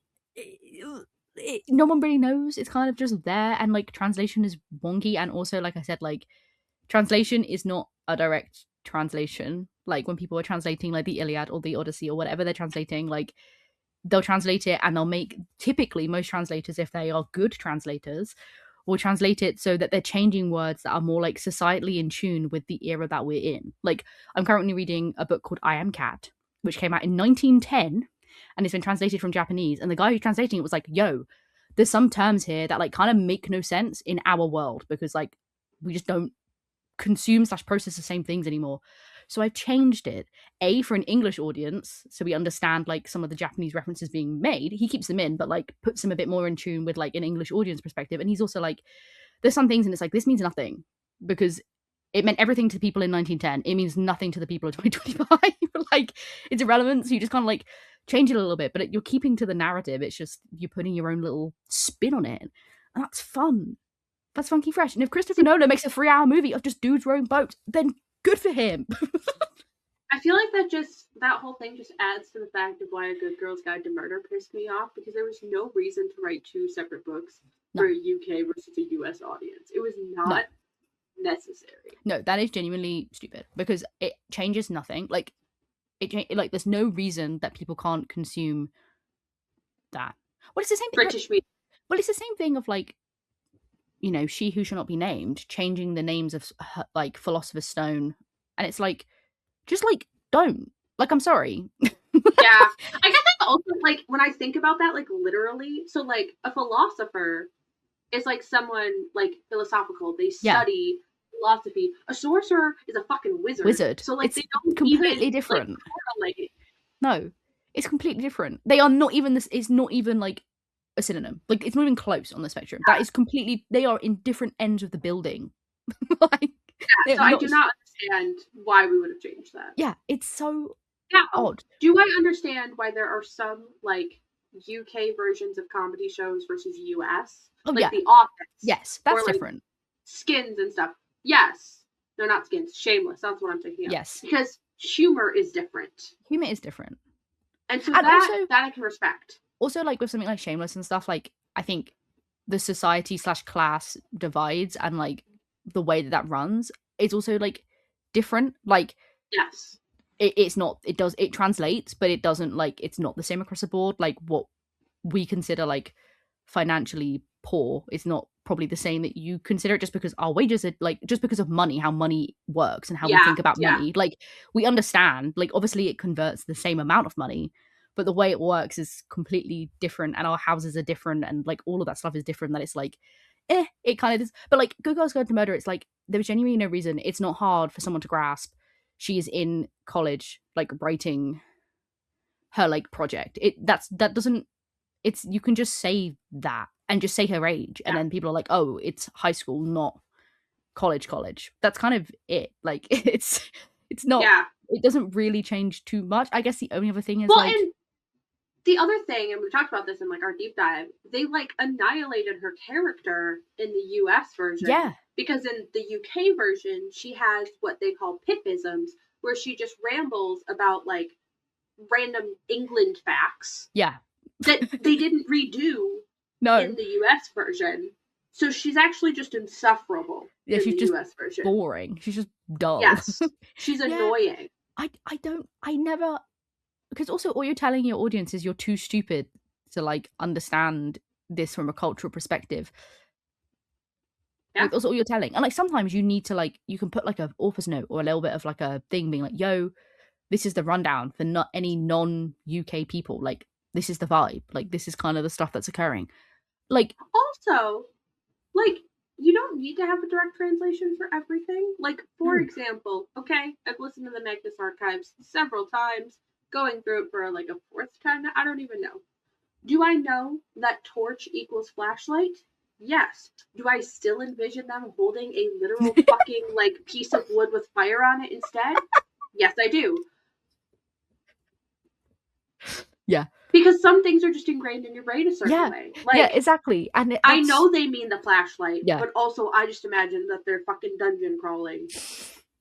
B: no one really knows. It's kind of just there, and like translation is wonky, and also like I said, like translation is not a direct translation. Like when people are translating like the Iliad or the Odyssey or whatever they're translating, like they'll translate it and they'll make typically most translators, if they are good translators, will translate it so that they're changing words that are more like societally in tune with the era that we're in. Like I'm currently reading a book called I Am Cat, which came out in 1910 and it's been translated from Japanese. And the guy who's translating it was like, yo, there's some terms here that like kind of make no sense in our world because like we just don't consume / process the same things anymore. So I've changed it, A, for an English audience, so we understand like some of the Japanese references being made. He keeps them in, but like puts them a bit more in tune with like an English audience perspective. And he's also like, there's some things and it's like, this means nothing because it meant everything to the people in 1910. It means nothing to the people of 2025. Like it's irrelevant. So you just kind of like change it a little bit, but you're keeping to the narrative. It's just you're putting your own little spin on it. And that's fun. That's funky fresh. And if Christopher Nolan makes a 3-hour movie of just dudes rowing boats, then good for him.
A: I feel like that whole thing just adds to the fact of why A Good Girl's Guide to Murder pissed me off because there was no reason to write 2 separate books for a UK versus a US audience. It was not necessary.
B: No, that is genuinely stupid because it changes nothing. Like like there's no reason that people can't consume that. Well, it's the same thing.
A: British media.
B: Well, it's the same thing of like, you know, She Who Shall Not Be Named, changing the names of like Philosopher's Stone, and it's like, just like don't. Like, I'm sorry.
A: Yeah, I guess that's also like when I think about that, like literally. So like a philosopher is like someone like philosophical. They study philosophy. A sorcerer is a fucking wizard. So like
B: it's
A: they don't
B: completely
A: even,
B: different.
A: Like, correlate.
B: No, it's completely different. They are not even this. It's not even like a synonym. Like it's not even close on the spectrum. That is completely. They are in different ends of the building. Like,
A: yeah, so I do not understand why we would have changed that.
B: Yeah, it's so odd.
A: Do I understand why there are some like UK versions of comedy shows versus US?
B: Oh,
A: like
B: yeah.
A: The Office.
B: Yes, that's
A: or, like,
B: different.
A: Skins and stuff. Yes. No, not Skins. Shameless. That's what I'm thinking of.
B: Yes.
A: Because humor is different.
B: Humor is different.
A: And so that I can respect.
B: Also, like with something like Shameless and stuff, like I think the society / class divides and like the way that runs, it's also like different. Like
A: yes,
B: it translates, but it doesn't like it's not the same across the board. Like what we consider like financially poor is not probably the same that you consider it just because our wages are like just because of money, how money works and how we think about money. Like we understand, like obviously it converts the same amount of money, but the way it works is completely different and our houses are different and like all of that stuff is different, that it's like it kind of is. But like Good Girls Guide to Murder, it's like there was genuinely no reason. It's not hard for someone to grasp. She is in college like writing her like project. That doesn't, it's, you can just say that and just say her age, and then people are like, oh, it's high school, not college. That's kind of it. Like it's not.
A: Yeah.
B: It doesn't really change too much. I guess the only other thing is
A: Well,
B: like,
A: and the other thing, and we talked about this in like our deep dive, they like annihilated her character in the US version.
B: yeah,
A: Because in the UK version, she has what they call pipisms, where she just rambles about like random England facts
B: yeah,
A: that they didn't redo
B: no,
A: in the US version. So she's actually just insufferable
B: yeah,
A: in
B: she's
A: the
B: just
A: US version.
B: boring. She's just dull.
A: Yes. She's
B: Yeah.
A: annoying.
B: I never, because also all you're telling your audience is you're too stupid to like understand this from a cultural perspective.
A: Yeah.
B: Like, that's all you're telling. And like sometimes you need to like, you can put like a author's note or a little bit of like a thing being like, yo, this is the rundown for not any non-UK people. Like, this is the vibe. Like, this is kind of the stuff that's occurring. Like,
A: also, like, you don't need to have a direct translation for everything. Like, for example, okay, I've listened to the Magnus Archives several times, going through it for like a fourth time now. I don't even know. Do I know that torch equals flashlight? Yes. Do I still envision them holding a literal fucking like piece of wood with fire on it instead? Yes, I do.
B: yeah.
A: Because some things are just ingrained in your brain a certain way. Like,
B: yeah, exactly. And
A: I know they mean the flashlight,
B: Yeah.
A: but also I just imagine that they're fucking dungeon crawling.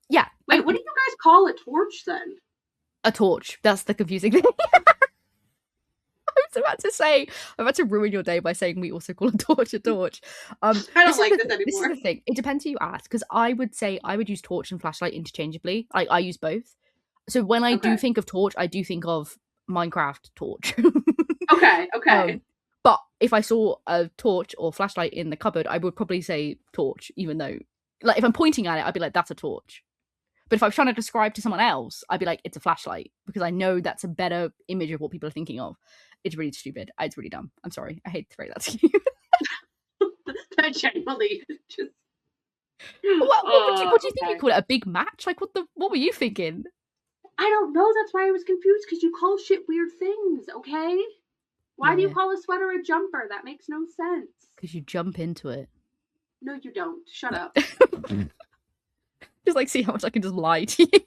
B: Yeah.
A: Wait, what do you guys call a torch then?
B: A torch. That's the confusing thing. I was about to ruin your day by saying we also call a torch a torch.
A: I don't like this anymore.
B: This is the thing. It depends who you ask, because I would say I would use torch and flashlight interchangeably. I use both. So when I do think of torch, I do think of Minecraft torch.
A: Okay.
B: But if I saw a torch or flashlight in the cupboard, I would probably say torch, even though, like, if I'm pointing at it, I'd be like, that's a torch. But if I was trying to describe to someone else, I'd be like, it's a flashlight, because I know that's a better image of what people are thinking of. It's really stupid. It's really dumb. I'm sorry. I hate to throw that to you.
A: That genuinely just...
B: What do you think you call it? A big match? Like, what were you thinking?
A: I don't know. That's why I was confused, because you call shit weird things, okay? Why do you call a sweater a jumper? That makes no sense.
B: Because you jump into it.
A: No, you don't. Shut up.
B: Just like see how much I can just lie to you.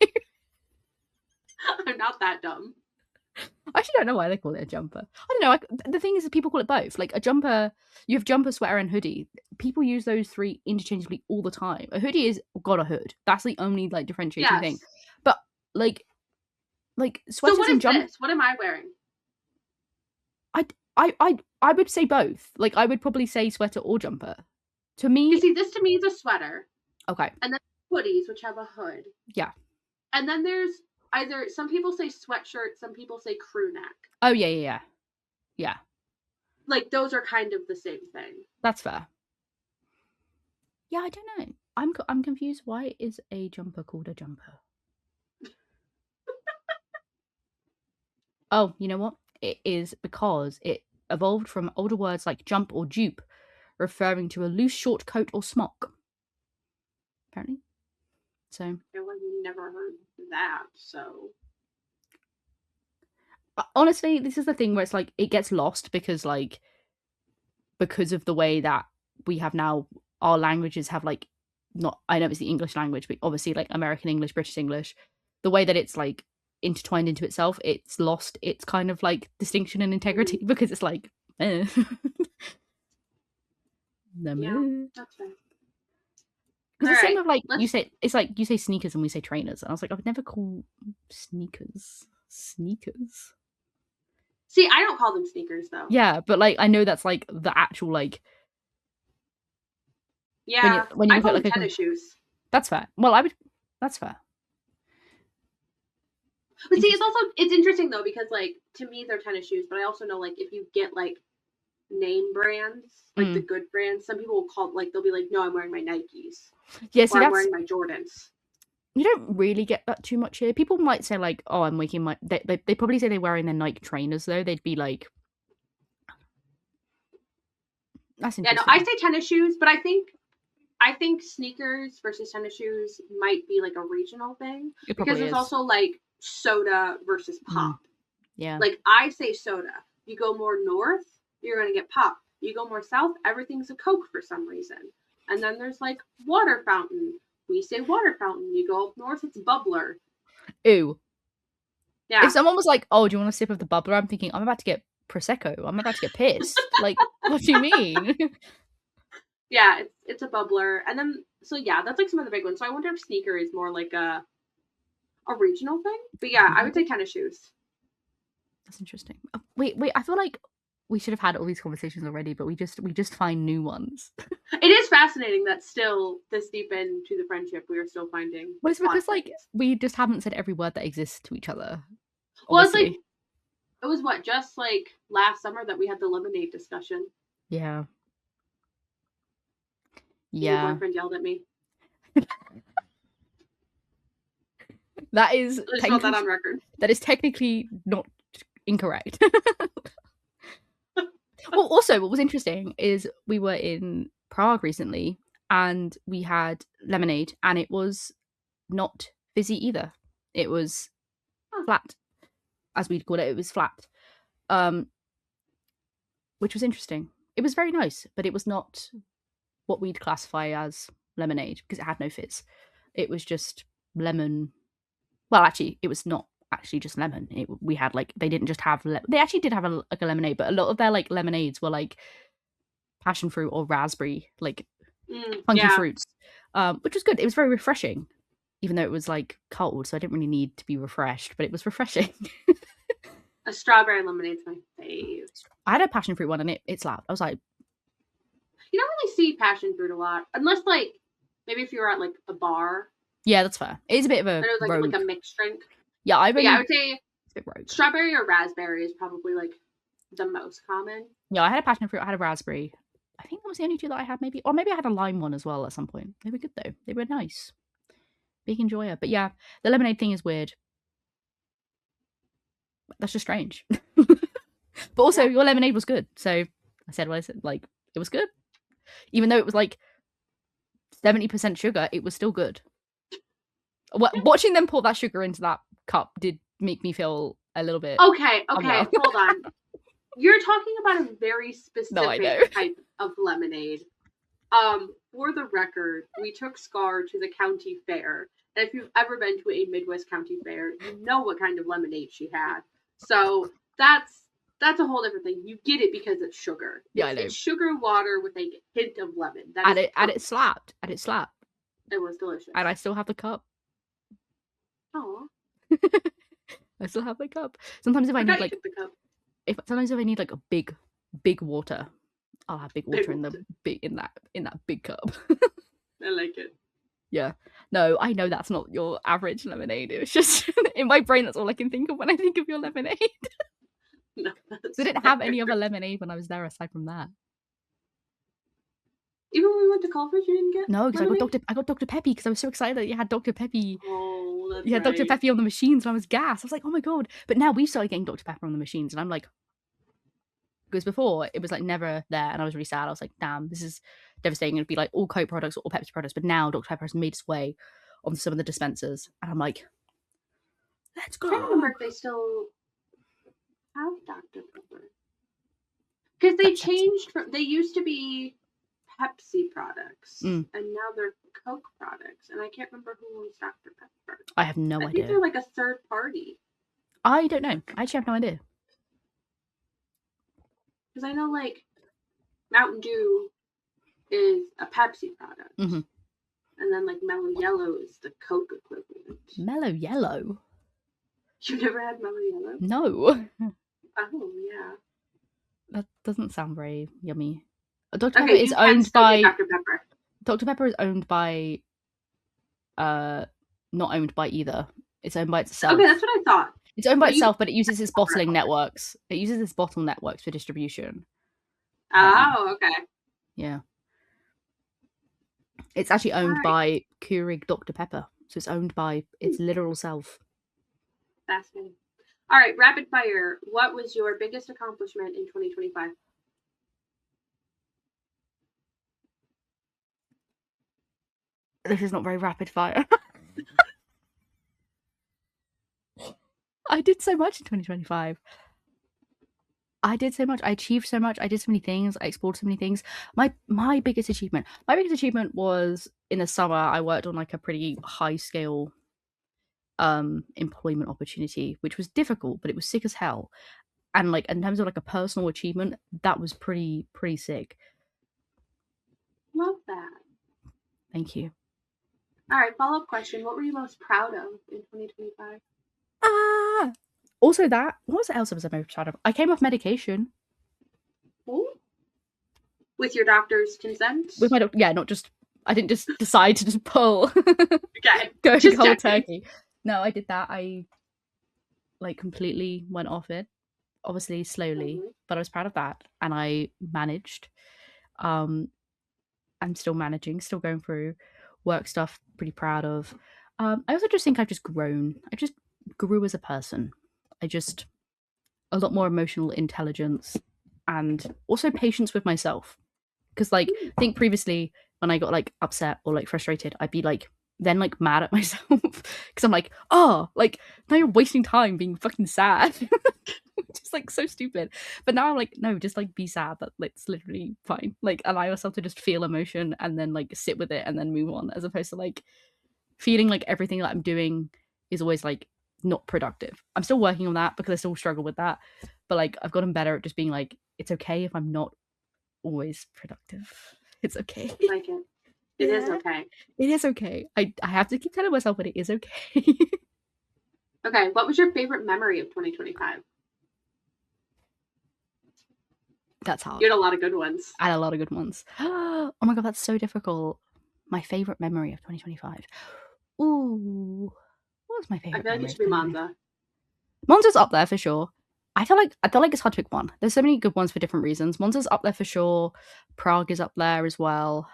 A: I'm not that dumb.
B: I actually don't know why they call it a jumper. I don't know. The thing is that people call it both. Like a jumper, you have jumper, sweater, and hoodie. People use those three interchangeably all the time. A hoodie is got a hood. That's the only like differentiating thing. But like sweaters
A: so what
B: and
A: is
B: jumpers.
A: What am I wearing?
B: I would say both. Like I would probably say sweater or jumper. To me,
A: you see, this to me is a sweater.
B: Okay.
A: And then hoodies, which have a hood.
B: Yeah.
A: And then there's either some people say sweatshirt, some people say crew neck.
B: Oh yeah.
A: Like those are kind of the same thing.
B: That's fair. Yeah, I don't know. I'm confused. Why is a jumper called a jumper? Oh, you know what? It is because it evolved from older words like jump or jupe, referring to a loose short coat or smock. Apparently. So
A: I've never heard that, so
B: honestly, this is the thing where it's like it gets lost because of the way that we have now, our languages have like, not, I know it's the English language, but obviously like American English, British English, the way that it's like intertwined into itself, it's lost its kind of like distinction and integrity because it's like
A: yeah, that's fair.
B: Because the same with like you say, it's like you say sneakers and we say trainers, and I was like, I would never call sneakers.
A: See, I don't call them sneakers though.
B: Yeah, but like I know that's like the actual like.
A: Yeah,
B: when you
A: I call
B: look
A: them
B: at
A: tennis shoes.
B: That's fair. Well, that's fair.
A: But see, it's interesting though, because like to me they're tennis shoes, but I also know like if you get like name brands, like the good brands, some people will call they'll be like, no, I'm wearing my Nikes.
B: Yeah, see,
A: or I'm wearing my Jordans.
B: You don't really get that too much here. People might say like, oh, I'm making my. They probably say they're wearing their Nike trainers though. They'd be like, that's interesting.
A: Yeah, no, I say tennis shoes, but I think sneakers versus tennis shoes might be like a regional thing, because there's also like soda versus pop.
B: Yeah.
A: Like I say soda. You go more north, you're gonna get pop. You go more south, everything's a Coke for some reason. And then there's like water fountain. We say water fountain. You go up north, it's bubbler.
B: Ew.
A: Yeah.
B: If someone was like, "Oh, do you want a sip of the bubbler?" I'm thinking, I'm about to get prosecco. I'm about to get pissed. Like, what do you mean?
A: Yeah, it's a bubbler. And then so yeah, that's like some of the big ones. So I wonder if sneaker is more like a regional thing. But yeah, I would say tennis shoes.
B: That's interesting. Oh, wait. I feel like we should have had all these conversations already, but we just find new ones.
A: It is fascinating that still this deep into the friendship we are still finding.
B: Well, it's because like
A: things.
B: we just haven't said every word that exists to each other.
A: Well, it's
B: Obviously.
A: like it was what, just like last summer that we had the lemonade discussion.
B: Yeah.
A: Your
B: Yeah.
A: boyfriend yelled at me.
B: That is
A: I just that on record.
B: That is technically not incorrect. Well, also, what was interesting is we were in Prague recently and we had lemonade, and it was not fizzy either. It was flat, as we'd call it. It was flat, which was interesting. It was very nice, but it was not what we'd classify as lemonade because it had no fizz. It was just lemon. Well, actually, it was not actually just lemon. We had like, they didn't just have they actually did have a lemonade, but a lot of their like lemonades were like passion fruit or raspberry, like funky fruits, which was good. It was very refreshing, even though it was like cold, so I didn't really need to be refreshed, but it was refreshing.
A: A strawberry lemonade's my fave.
B: I had a passion fruit one and it slapped. I was like,
A: you don't really see passion fruit a lot unless like maybe if you were at like a bar.
B: Yeah, that's fair. It is a bit of a
A: like a mixed drink.
B: Yeah, I
A: would say strawberry or raspberry is probably like the most common.
B: Yeah, I had a passion fruit. I had a raspberry. I think that was the only two that I had, maybe. Or maybe I had a lime one as well at some point. They were good though. They were nice. Big enjoyer. But yeah, the lemonade thing is weird. That's just strange. But also, your lemonade was good. So I said what I said. Like, it was good. Even though it was like 70% sugar, it was still good. Watching them pour that sugar into that cup did make me feel a little bit.
A: Okay, hold on. You're talking about a very specific type of lemonade. For the record, we took Scar to the county fair. And if you've ever been to a Midwest county fair, you know what kind of lemonade she had. So that's a whole different thing. You get it because it's sugar.
B: Yeah, I know.
A: It's sugar water with a hint of lemon.
B: And it slapped. And it slapped.
A: It was delicious.
B: And I still have the cup.
A: Oh.
B: I still have the cup. Sometimes if I need like sometimes if I need like a big water, I'll have big water in that big cup.
A: I like it.
B: Yeah. No, I know that's not your average lemonade. It was just in my brain that's all I can think of when I think of your lemonade.
A: No,
B: so I didn't have any other lemonade when I was there aside from that.
A: Even when we went to college, you didn't get?
B: No, because I got Dr. Peppy because I was so excited that you had Dr. Peppy.
A: Oh, that's
B: you had Dr. Peppy on the machines, and I was gassed. I was like, oh my god! But now we've started getting Dr. Pepper on the machines, and I'm like, because before it was like never there, and I was really sad. I was like, damn, this is devastating. It'd be like all Coke products or all Pepsi products, but now Dr. Pepper has made its way onto some of the dispensers, and I'm like, let's go.
A: I don't remember if they still have Dr. Pepper because they changed from. They used to be Pepsi products, and now they're Coke products, and I can't remember who owns Dr. Pepper.
B: I have no idea.
A: I think they're like a third party.
B: I don't know. I actually have no idea.
A: Because I know, like, Mountain Dew is a Pepsi product, and then like Mellow Yellow is the Coke equivalent.
B: Mellow Yellow.
A: You never had Mellow Yellow?
B: No.
A: Oh yeah.
B: That doesn't sound very yummy. Dr. Pepper is owned by
A: Dr. Pepper.
B: Dr. Pepper is owned by not owned by either. It's owned by itself.
A: Okay, that's what I thought.
B: It's owned by itself, but it uses its bottling networks. It uses its bottle networks for distribution.
A: Oh, okay.
B: Yeah. It's actually owned by Keurig Dr. Pepper. So it's owned by its literal self.
A: Fascinating. All right, rapid fire. What was your biggest accomplishment in 2025?
B: This is not very rapid fire. I did so much in 2025. I did so much. I achieved so much. I did so many things. I explored so many things. My biggest achievement. My biggest achievement was in the summer. I worked on like a pretty high scale employment opportunity, which was difficult, but it was sick as hell. And like in terms of like a personal achievement, that was pretty sick.
A: Love that.
B: Thank you.
A: All right, follow-up question. What were you most proud of in 2025?
B: Also that. What else was I most proud of? I came off medication.
A: Ooh. With your doctor's consent?
B: With my doctor, yeah, not just. I didn't just decide to just pull.
A: Okay.
B: Go
A: Just
B: cold
A: checking.
B: turkey. No, I did that. I like completely went off it. Obviously slowly, but I was proud of that, and I managed. I'm still managing, still going through work stuff. Pretty proud of. I also just think I've just grown. I just grew as a person. I just a lot more emotional intelligence and also patience with myself. Because like I think previously when I got like upset or like frustrated, I'd be like then like mad at myself because I'm like, oh, like now you're wasting time being fucking sad. Just like so stupid. But now I'm like, no, just like be sad. That's literally fine. Like allow yourself to just feel emotion and then like sit with it and then move on, as opposed to like feeling like everything that I'm doing is always like not productive. I'm still working on that because I still struggle with that. But like I've gotten better at just being like, it's okay if I'm not always productive. It's okay.
A: I like it. It is okay.
B: It is okay. I have to keep telling myself that it is okay.
A: Okay, what was your favorite memory of 2025?
B: That's hard.
A: You had a lot of good ones.
B: I had a lot of good ones. Oh my god, that's so difficult. My favorite memory of 2025. Ooh, what was my favorite?
A: I feel like it should be Monza.
B: Monza's up there for sure. I feel like it's hard to pick one. There's so many good ones for different reasons. Monza's up there for sure. Prague is up there as well.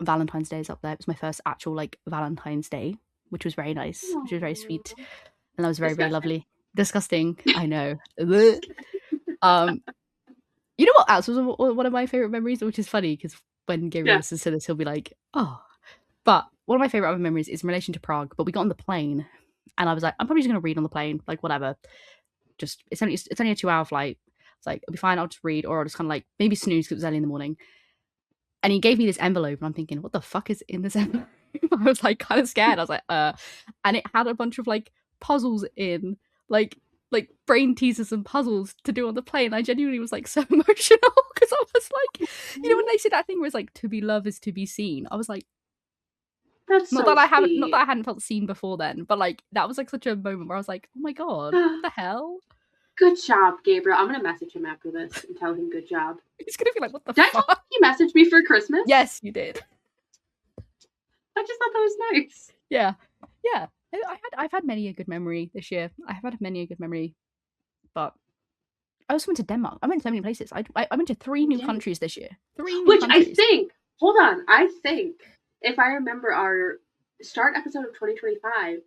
B: Valentine's Day is up there. It was my first actual like Valentine's Day, which was very nice, which was very sweet, and that was very very lovely. Disgusting, I know. You know what else was one of my favorite memories, which is funny because when Gabriel listens to this, he'll be like, "Oh." But one of my favorite other memories is in relation to Prague. But we got on the plane, and I was like, "I'm probably just gonna read on the plane, like whatever. Just it's only a 2-hour flight. It's like it'll be fine. I'll just read, or I'll just kind of like maybe snooze because it was early in the morning." And he gave me this envelope, and I'm thinking, what the fuck is in this envelope? I was like kind of scared. I was like, and it had a bunch of like puzzles in, like brain teasers and puzzles to do on the plane. I genuinely was like so emotional because I was like, you know, when they say that thing where it's like to be loved is to be seen. I was like,
A: that's
B: not that I hadn't felt seen before then, but like that was like such a moment where I was like, oh my god, what the hell?
A: Good job, Gabriel. I'm gonna message him after this and tell him good job.
B: He's gonna be like, what the
A: fuck?
B: Did
A: I tell him he messaged me for Christmas?
B: Yes, you did.
A: I just thought that was nice.
B: Yeah. I've had many a good memory this year. I have had many a good memory, but I also went to Denmark. I went to so many places. I went to 3 new countries this year. 3 new countries.
A: I think. Hold on. I think if I remember our start episode of 2025,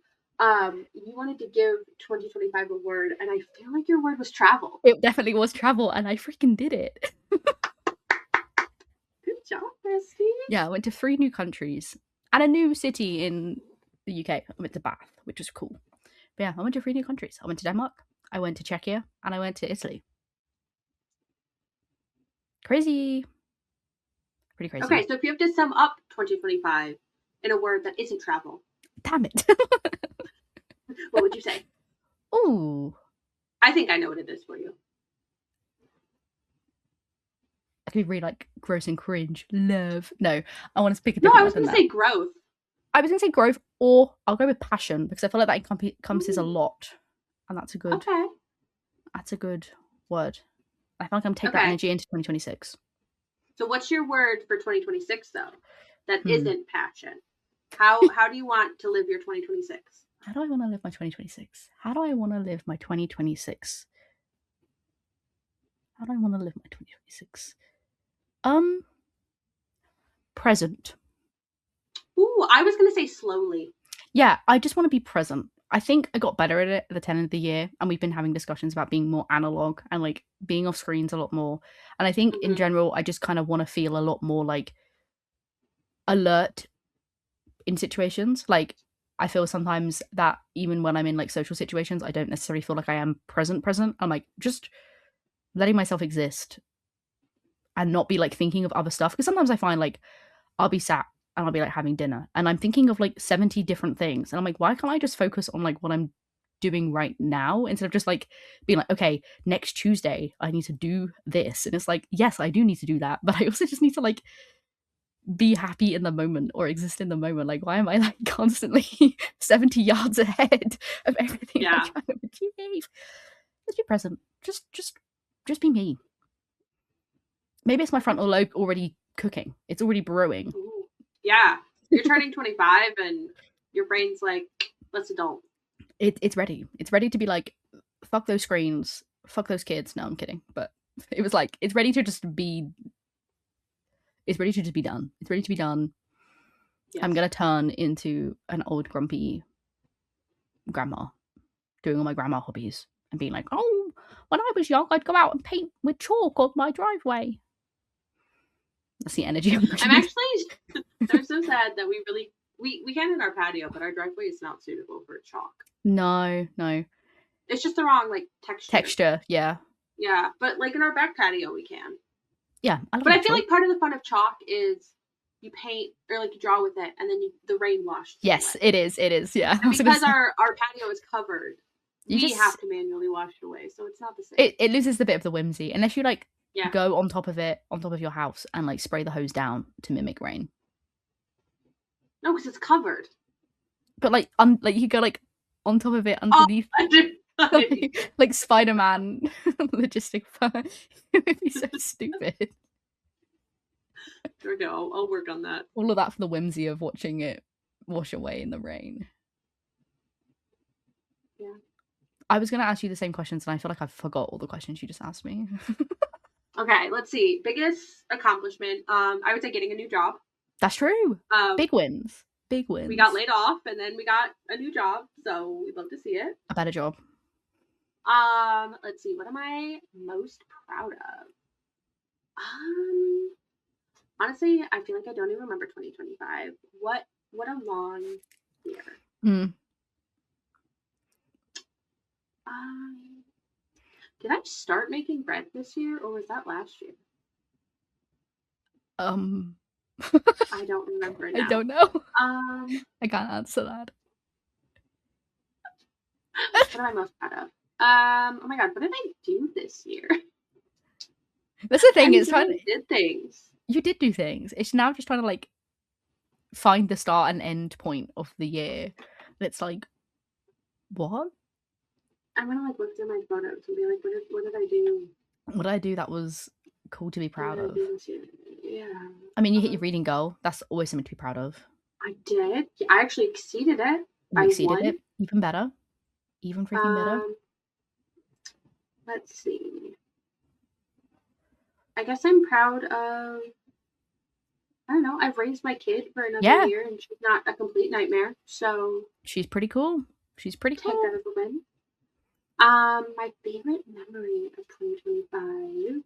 A: you wanted to give 2025 a word, and I feel like your word was travel.
B: It definitely was travel, and I freaking did it.
A: Good job, bestie.
B: Yeah, I went to 3 new countries and a new city in the UK. I went to Bath, which was cool. But yeah, I went to 3 new countries. I went to Denmark, I went to Czechia, and I went to Italy. Crazy. Pretty crazy.
A: Okay, so if you have to sum up 2025 in a word that isn't travel.
B: Damn it.
A: What would you say?
B: Ooh.
A: I think I know what it is for you.
B: I could be really like gross and cringe. Love. No, I want to pick a different. No,
A: I was going to say growth.
B: I was going to say growth, or I'll go with passion because I feel like that encompasses a lot, and that's a good.
A: Okay.
B: That's a good word. I feel like I'm taking that energy into 2026.
A: So, what's your word for 2026 though? That isn't passion. How do you want to live your 2026?
B: How do I want to live my 2026? How do I want to live my 2026? How do I want to live my 2026? Present.
A: Ooh, I was going to say slowly.
B: Yeah, I just want to be present. I think I got better at it at the end of the year, and we've been having discussions about being more analog and like being off screens a lot more. And I think in general, I just kind of want to feel a lot more like alert in situations. Like I feel sometimes that even when I'm in like social situations, I don't necessarily feel like I am present. I'm like just letting myself exist and not be like thinking of other stuff. Because sometimes I find like I'll be sat and I'll be like having dinner and I'm thinking of like 70 different things. And I'm like, why can't I just focus on like what I'm doing right now instead of just like being like, okay, next Tuesday I need to do this. And it's like, yes, I do need to do that, but I also just need to like be happy in the moment or exist in the moment. Like, why am I like constantly 70 yards ahead of everything I'm trying to achieve? Just be present. Just be me. Maybe it's my frontal lobe already cooking. It's already brewing.
A: Ooh. Yeah. You're turning 25 and your brain's like, let's adult.
B: It's ready. It's ready to be like, fuck those screens, fuck those kids. No, I'm kidding. But it was like, it's ready to just be done. It's ready to be done. Yes. I'm going to turn into an old grumpy grandma doing all my grandma hobbies and being like, oh, when I was young, I'd go out and paint with chalk on my driveway. That's the energy.
A: I'm so sad that we can in our patio, but our driveway is not suitable for chalk.
B: No.
A: It's just the wrong like texture.
B: Yeah.
A: Yeah, but like in our back patio, we can.
B: Yeah,
A: but I feel like part of the fun of chalk is you paint or like you draw with it, and then the rain washes.
B: Yes, it is. Yeah,
A: and because our patio is covered, we have to manually wash it away, so it's not the same.
B: It loses the bit of the whimsy unless you like go on top of your house, and like spray the hose down to mimic rain.
A: No, because it's covered.
B: But like you go like on top of it underneath. like Spider-Man logistic fun. It would be so stupid.
A: Okay, I'll work on that.
B: All of that for the whimsy of watching it wash away in the rain.
A: Yeah.
B: I was going to ask you the same questions, and I feel like I forgot all the questions you just asked me.
A: Okay, let's see. Biggest accomplishment. I would say getting a new job.
B: That's true. Big wins.
A: We got laid off, and then we got a new job, so we'd love to see it.
B: A better job.
A: Let's see. What am I most proud of? Honestly, I feel like I don't even remember 2025. What a long year. Did I start making bread this year, or was that last year? I don't remember now.
B: I don't know. I can't answer that.
A: What am I most proud of? Oh my god, what did I do this year?
B: That's the thing. It's
A: fun. Did things.
B: You did do things. It's now just trying to like find the start and end point of the year. And it's like, what?
A: I'm gonna like look through my photos and be like, what did I do?
B: What did I do that was cool to be proud of?
A: Yeah.
B: I mean, you hit your reading goal. That's always something to be proud of.
A: I did. I actually exceeded it.
B: You exceeded it. Even better. Even freaking better.
A: Let's see. I guess I'm proud of, I don't know, I've raised my kid for another year, and she's not a complete nightmare, so.
B: She's pretty cool. Take that
A: as a win. My favorite memory of 2025.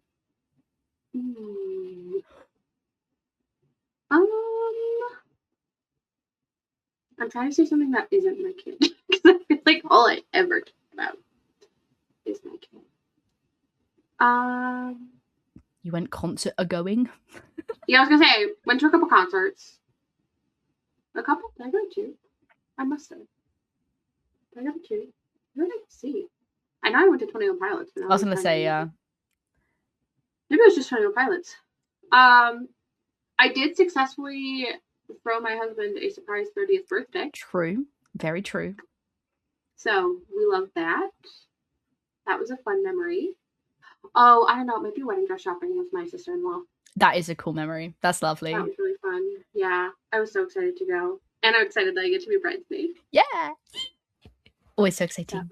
A: I'm trying to say something that isn't my kid, because I feel like all I ever talk about is my kid.
B: You went concert-a-going?
A: Yeah, I was gonna say, I went to a couple concerts. A couple? Did I go to 2? I must have. Did I go to 2? Who did I see? I know I went to 21 Pilots.
B: I was gonna say, yeah.
A: Maybe it was just 21 Pilots. I did successfully throw my husband a surprise 30th birthday.
B: True. Very true.
A: So, we love that. That was a fun memory. Oh, I don't know. It might be wedding dress shopping with my sister-in-law.
B: That is a cool memory. That's lovely.
A: That was really fun. Yeah. I was so excited to go. And I'm excited that I get to be bridesmaid.
B: Yeah. Always so exciting.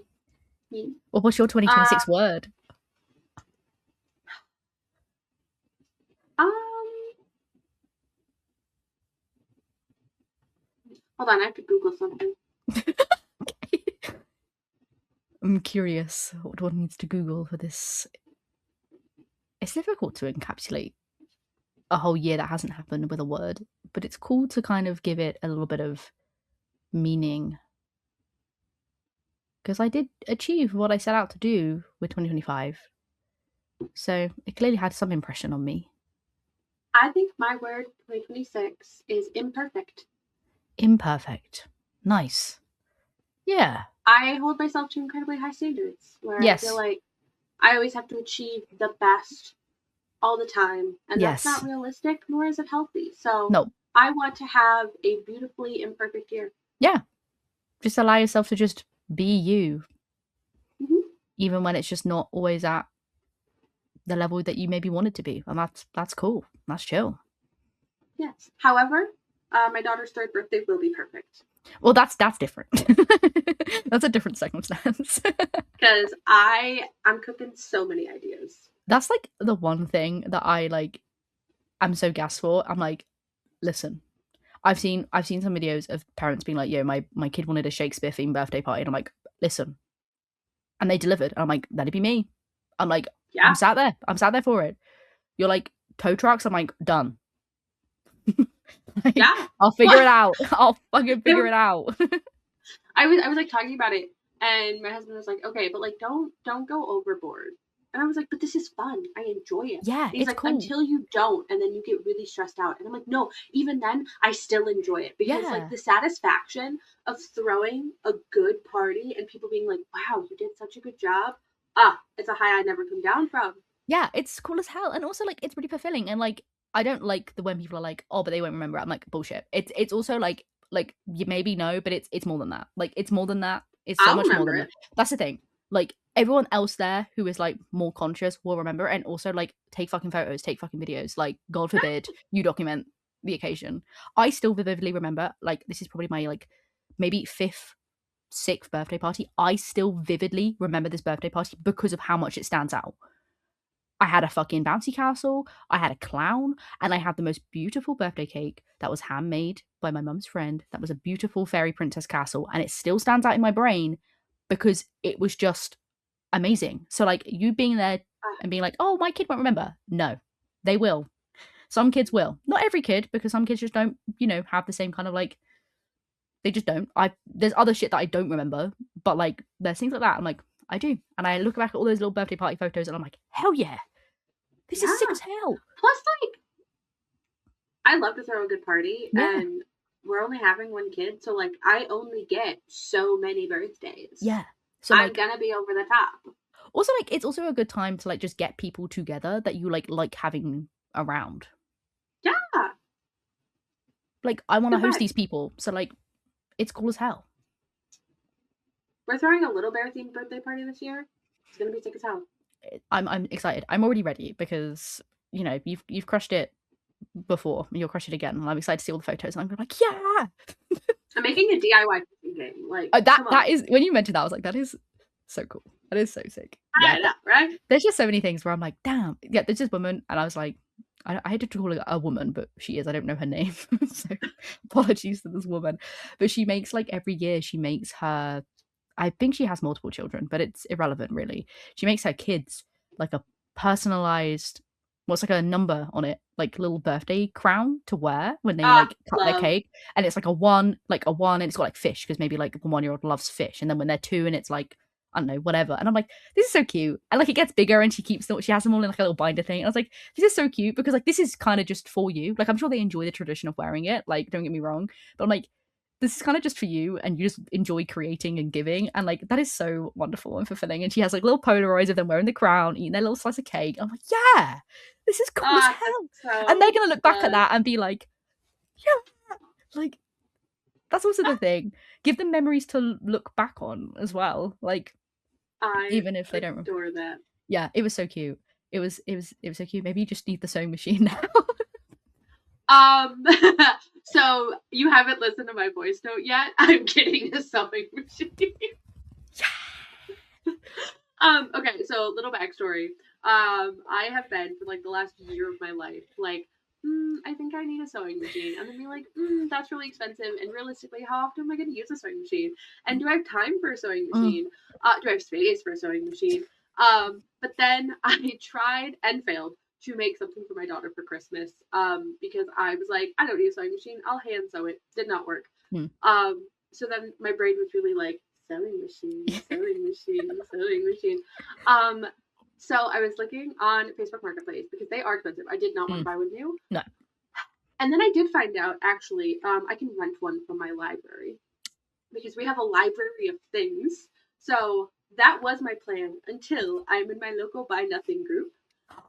B: Yeah. Well, what's your 2026 word?
A: Hold on, I have to Google something.
B: Okay. I'm curious what one needs to Google for this. It's difficult to encapsulate a whole year that hasn't happened with a word, but it's cool to kind of give it a little bit of meaning, because I did achieve what I set out to do with 2025. So it clearly had some impression on me.
A: I think my word 2026 is imperfect.
B: Imperfect. Nice. Yeah.
A: I hold myself to incredibly high standards where I feel
B: Yes.
A: like I always have to achieve the best all the time, and that's not
B: Yes.
A: realistic, nor is it healthy. So
B: No.
A: I want to have a beautifully imperfect year.
B: Yeah. Just allow yourself to just be you,
A: Mm-hmm.
B: even when it's just not always at the level that you maybe wanted to be. And that's cool. That's chill.
A: Yes. However, my daughter's third birthday will be perfect.
B: Well, that's different. That's a different circumstance.
A: Because I'm cooking so many ideas.
B: That's like the one thing that I'm so gassed for. I'm like, listen, I've seen some videos of parents being like, yo, my kid wanted a Shakespeare themed birthday party, and I'm like, listen. And they delivered. And I'm like, that'd be me. I'm like,
A: Yeah.
B: I'm sat there for it. You're like, tow trucks? I'm like, done. Like,
A: Yeah.
B: I'll figure it out. I'll fucking figure it out.
A: I was like talking about it, and my husband was like, okay, but like don't go overboard. And I was like, but this is fun. I enjoy it.
B: Yeah,
A: And he's
B: it's
A: like,
B: cool.
A: until you don't, and then you get really stressed out. And I'm like, no, even then, I still enjoy it because
B: Yeah.
A: like the satisfaction of throwing a good party and people being like, wow, you did such a good job. It's a high I never come down from.
B: Yeah, it's cool as hell. And also like it's really fulfilling. And like I don't like the when people are like, oh, but they won't remember it. I'm like, bullshit. It's also like you maybe know, but it's more than that. Like it's more than that. It's so
A: I'll
B: much more
A: remember
B: than
A: it.
B: that. That's the thing. Like everyone else there who is like more conscious will remember, and also like take fucking photos, take fucking videos. Like God forbid you document the occasion. I still vividly remember, like this is probably my like maybe fifth, sixth birthday party. I still vividly remember this birthday party because of how much it stands out. I had a fucking bouncy castle, I had a clown, and I had the most beautiful birthday cake that was handmade by my mum's friend. That was a beautiful fairy princess castle, and it still stands out in my brain because it was just amazing. So like you being there and being like, "Oh, my kid won't remember." No. They will. Some kids will. Not every kid, because some kids just don't, have the same kind of like they just don't. There's other shit that I don't remember, but like there's things like that. I'm like, I do. And I look back at all those little birthday party photos and I'm like, hell yeah. This is sick as hell.
A: Plus, like, I love to throw a good party,
B: Yeah.
A: and we're only having one kid, so like, I only get so many birthdays.
B: Yeah. So
A: I'm
B: like,
A: gonna be over the top.
B: also like, it's also a good time to like just get people together that you like having around.
A: Yeah.
B: Like, I want to
A: Good
B: host
A: vibes.
B: these people, so like, it's cool as hell.
A: We're throwing a Little Bear themed birthday party this year. It's gonna be sick as hell.
B: I'm excited. I'm already ready because you've crushed it before. You'll crush it again, and I'm excited to see all the photos. And I'm like, yeah.
A: I'm making a DIY cooking game. Like,
B: that is, when you mentioned that, I was like, that is so cool. That is so sick.
A: I know, right?
B: There's just so many things where I'm like, damn. Yeah, there's this woman, and I was like, I had to call her a woman, but she is. I don't know her name, so apologies to this woman. But she makes like every year. She makes her. I think she has multiple children, but it's irrelevant really. She makes her kids like a personalized, what's like a number on it, like little birthday crown to wear when they like cut their cake, and it's like a one, and it's got like fish because maybe like the 1-year-old loves fish, and then when they're 2 and it's like I don't know, whatever. And I'm like, this is so cute. And like it gets bigger and she has them all in like a little binder thing. And I was like, this is so cute because like this is kind of just for you. Like I'm sure they enjoy the tradition of wearing it. Like, don't get me wrong. But I'm like, this is kind of just for you and you just enjoy creating and giving. And like that is so wonderful and fulfilling. And she has like little Polaroids of them wearing the crown, eating their little slice of cake. I'm like, yeah, this is cool as hell.
A: So
B: and they're gonna look back at that and be like, yeah, like that's also the thing. Give them memories to look back on as well. Like even if they don't
A: adore that.
B: Yeah, it was so cute. It was so cute. Maybe you just need the sewing machine now.
A: So you haven't listened to my voice note yet. I'm getting a sewing machine. Okay, so little backstory. I have been for like the last year of my life, like, I think I need a sewing machine. And then be like, that's really expensive. And realistically, how often am I going to use a sewing machine? And do I have time for a sewing machine? Do I have space for a sewing machine? But then I tried and failed to make something for my daughter for Christmas. Because I was like, I don't need a sewing machine. I'll hand sew it. Did not work. so then my brain was really like sewing machine, sewing machine, sewing machine. Um, so I was looking on Facebook Marketplace because they are expensive. I did not want to buy one new.
B: No.
A: And then I did find out actually, I can rent one from my library because we have a library of things. So that was my plan until I'm in my local Buy Nothing group.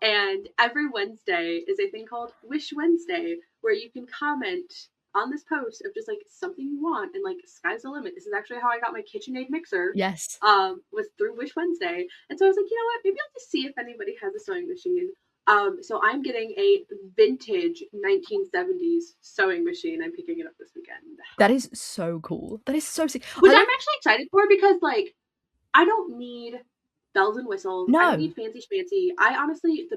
A: And every Wednesday is a thing called Wish Wednesday, where you can comment on this post of just like something you want, and like sky's the limit. This is actually how I got my KitchenAid mixer.
B: Yes.
A: Was through Wish Wednesday, and so I was like, you know what? Maybe I'll just see if anybody has a sewing machine. So I'm getting a vintage 1970s sewing machine. I'm picking it up this weekend.
B: That is so cool. That is so sick.
A: Which I'm actually excited for because like I don't need bells and whistles.
B: No.
A: I don't need fancy schmancy. I honestly, the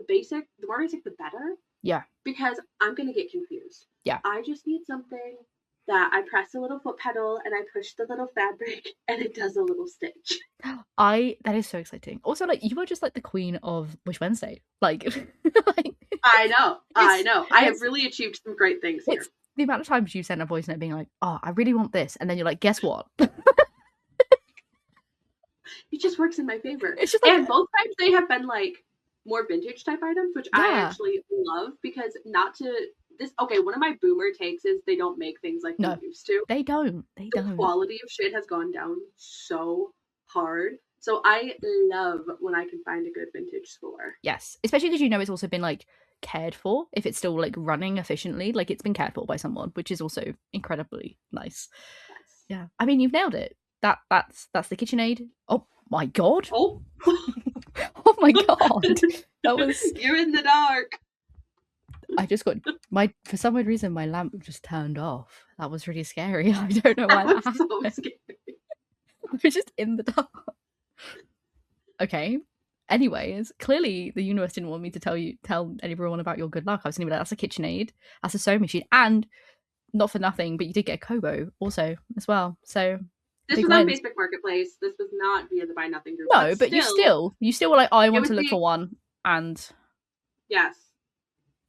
A: more basic, the better.
B: Yeah.
A: Because I'm going to get confused.
B: Yeah.
A: I just need something that I press a little foot pedal and I push the little fabric and it does a little stitch.
B: That is so exciting. Also, like, you are just like the queen of Wish Wednesday. Like,
A: I know. I have really achieved some great things here.
B: The amount of times you sent a voice note being like, oh, I really want this. And then you're like, guess what?
A: It just works in my favor.
B: It's just like,
A: and both times they have been like more vintage type items, which I actually love because one of my boomer takes is they don't make things like they used to.
B: They don't.
A: The quality of shit has gone down so hard. So I love when I can find a good vintage store.
B: Yes. Especially because it's also been like cared for. If it's still like running efficiently, like it's been cared for by someone, which is also incredibly nice. Yes. Yeah. I mean, you've nailed it. That's the KitchenAid. Oh my god.
A: Oh.
B: Oh my god. That was
A: You're in the dark.
B: I just got for some weird reason my lamp just turned off. That was really scary. I don't know why that happened. So scary. We're just in the dark. Okay. Anyways, clearly the universe didn't want me to tell everyone about your good luck. I was gonna be like, that's a KitchenAid, that's a sewing machine, and not for nothing, but you did get a Kobo also as well. So
A: this was on Facebook Marketplace. This was not via the Buy Nothing group.
B: No, but you still were like, oh, I want to look for one, and
A: yes,